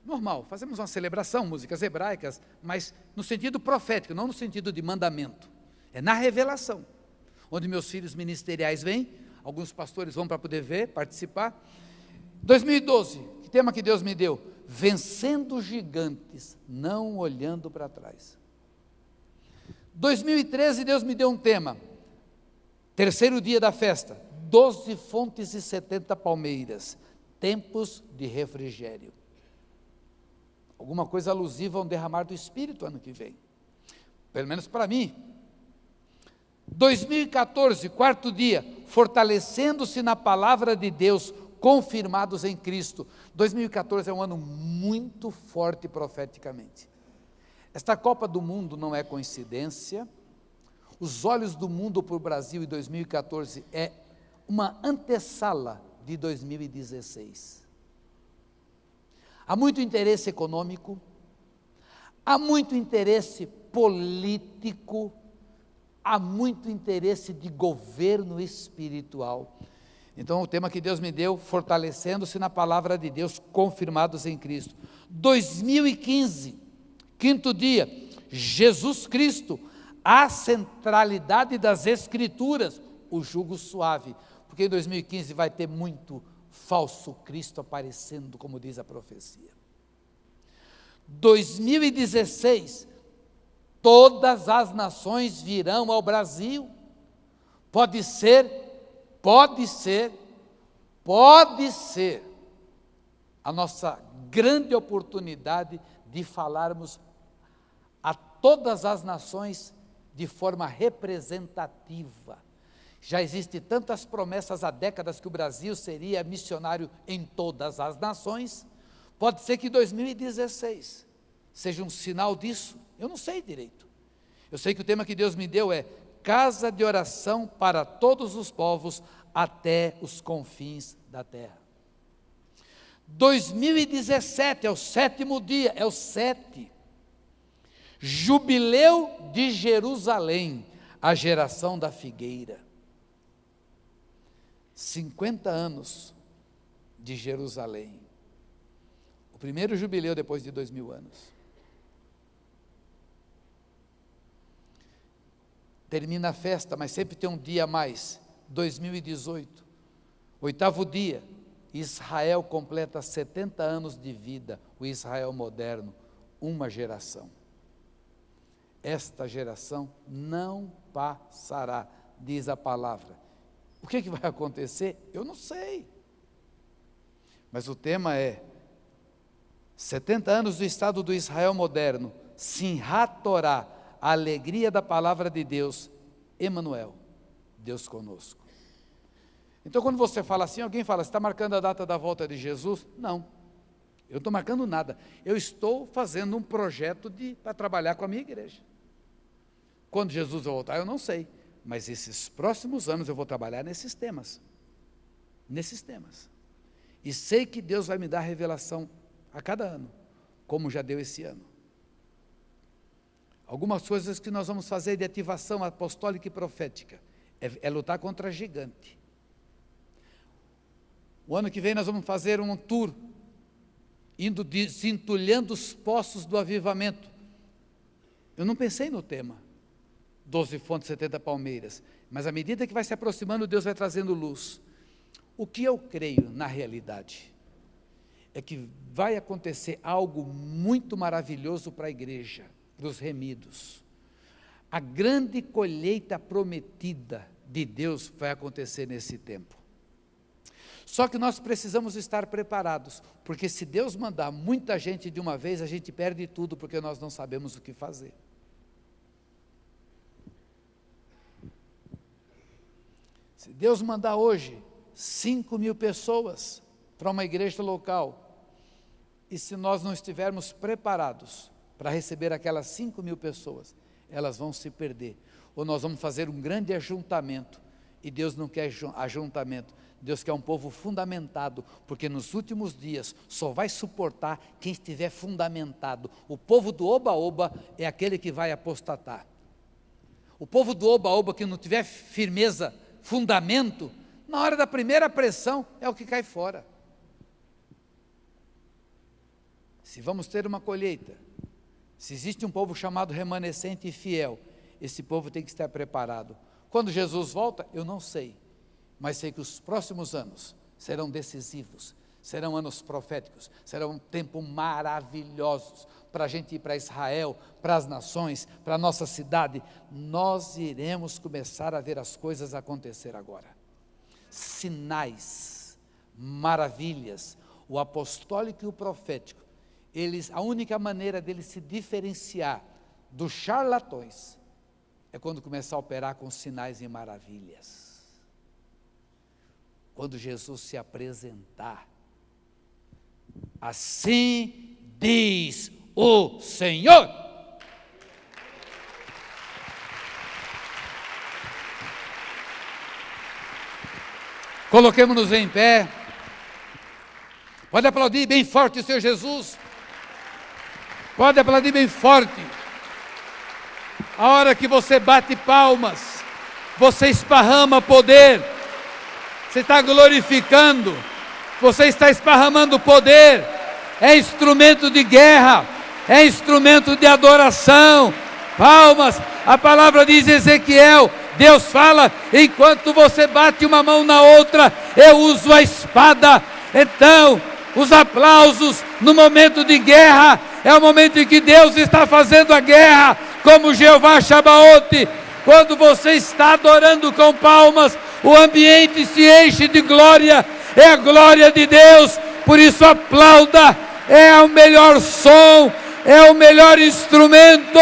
normal, fazemos uma celebração, músicas hebraicas, mas no sentido profético, não no sentido de mandamento. É na revelação, onde meus filhos ministeriais vêm, alguns pastores vão para poder ver, participar. 2012, que tema que Deus me deu? Vencendo gigantes, não olhando para trás. 2013, Deus me deu um tema, terceiro dia da festa, 12 fontes e 70 palmeiras, tempos de refrigério. Alguma coisa alusiva a um derramar do Espírito ano que vem, pelo menos para mim. 2014, quarto dia, fortalecendo-se na palavra de Deus, confirmados em Cristo. 2014 é um ano muito forte profeticamente. Esta Copa do Mundo não é coincidência. Os olhos do mundo para o Brasil em 2014 é uma antessala de 2016. Há muito interesse econômico, há muito interesse político, há muito interesse de governo espiritual. Então, o tema que Deus me deu, fortalecendo-se na palavra de Deus, confirmados em Cristo. 2015, quinto dia, Jesus Cristo, a centralidade das Escrituras, o jugo suave, porque em 2015 vai ter muito falso Cristo aparecendo, como diz a profecia. 2016, todas as nações virão ao Brasil. Pode ser a nossa grande oportunidade de falarmos a todas as nações de forma representativa. Já existem tantas promessas há décadas que o Brasil seria missionário em todas as nações. Pode ser que 2016 seja um sinal disso, eu não sei direito. Eu sei que o tema que Deus me deu é casa de oração para todos os povos até os confins da terra. 2017 é o sétimo dia, é o 7. Jubileu de Jerusalém, a geração da figueira. 50 anos de Jerusalém. O primeiro jubileu depois de 2000 anos. Termina a festa, mas sempre tem um dia a mais. 2018, oitavo dia, Israel completa 70 anos de vida, o Israel moderno, uma geração. Esta geração não passará, diz a palavra. O que vai acontecer? Eu não sei. Mas o tema é 70 anos do Estado do Israel moderno, Simhat Torá, a alegria da palavra de Deus, Emanuel, Deus conosco. Então quando você fala assim, alguém fala, você está marcando a data da volta de Jesus? Não, eu não estou marcando nada, eu estou fazendo um projeto para trabalhar com a minha igreja. Quando Jesus vai voltar, eu não sei, mas esses próximos anos eu vou trabalhar nesses temas, e sei que Deus vai me dar revelação a cada ano, como já deu esse ano. Algumas coisas que nós vamos fazer de ativação apostólica e profética, é lutar contra gigante. O ano que vem nós vamos fazer um tour, cintulhando os poços do avivamento. Eu não pensei no tema, 12 fontes, 70 palmeiras, mas à medida que vai se aproximando, Deus vai trazendo luz. O que eu creio na realidade, é que vai acontecer algo muito maravilhoso para a igreja, para os remidos. A grande colheita prometida de Deus vai acontecer nesse tempo. Só que nós precisamos estar preparados, porque se Deus mandar muita gente de uma vez, a gente perde tudo, porque nós não sabemos o que fazer. Se Deus mandar hoje 5.000 pessoas para uma igreja local, e se nós não estivermos preparados para receber aquelas 5.000 pessoas, elas vão se perder, ou nós vamos fazer um grande ajuntamento, e Deus não quer ajuntamento, Deus quer um povo fundamentado, porque nos últimos dias só vai suportar quem estiver fundamentado. O povo do oba-oba é aquele que vai apostatar. O povo do oba-oba que não tiver firmeza, fundamento, na hora da primeira pressão é o que cai fora. Se vamos ter uma colheita, se existe um povo chamado remanescente e fiel, esse povo tem que estar preparado. Quando Jesus volta, eu não sei, mas sei que os próximos anos serão decisivos, serão anos proféticos, serão um tempo maravilhosos para a gente ir para Israel, para as nações, para a nossa cidade. Nós iremos começar a ver as coisas acontecer agora. Sinais, maravilhas, o apostólico e o profético, a única maneira deles se diferenciar dos charlatões é quando começar a operar com sinais e maravilhas. Quando Jesus se apresentar, assim diz o Senhor. Coloquemos-nos em pé. Pode aplaudir bem forte o Senhor Jesus. Pode aplaudir bem forte. A hora que você bate palmas, você esparrama poder. Você está glorificando. Você está esparramando poder. É instrumento de guerra. É instrumento de adoração. Palmas. A palavra diz Ezequiel, Deus fala, enquanto você bate uma mão na outra, eu uso a espada. Então, os aplausos no momento de guerra, é o momento em que Deus está fazendo a guerra, como Jeová Shabaoth. Quando você está adorando com palmas, o ambiente se enche de glória, é a glória de Deus. Por isso aplauda, é o melhor som, é o melhor instrumento.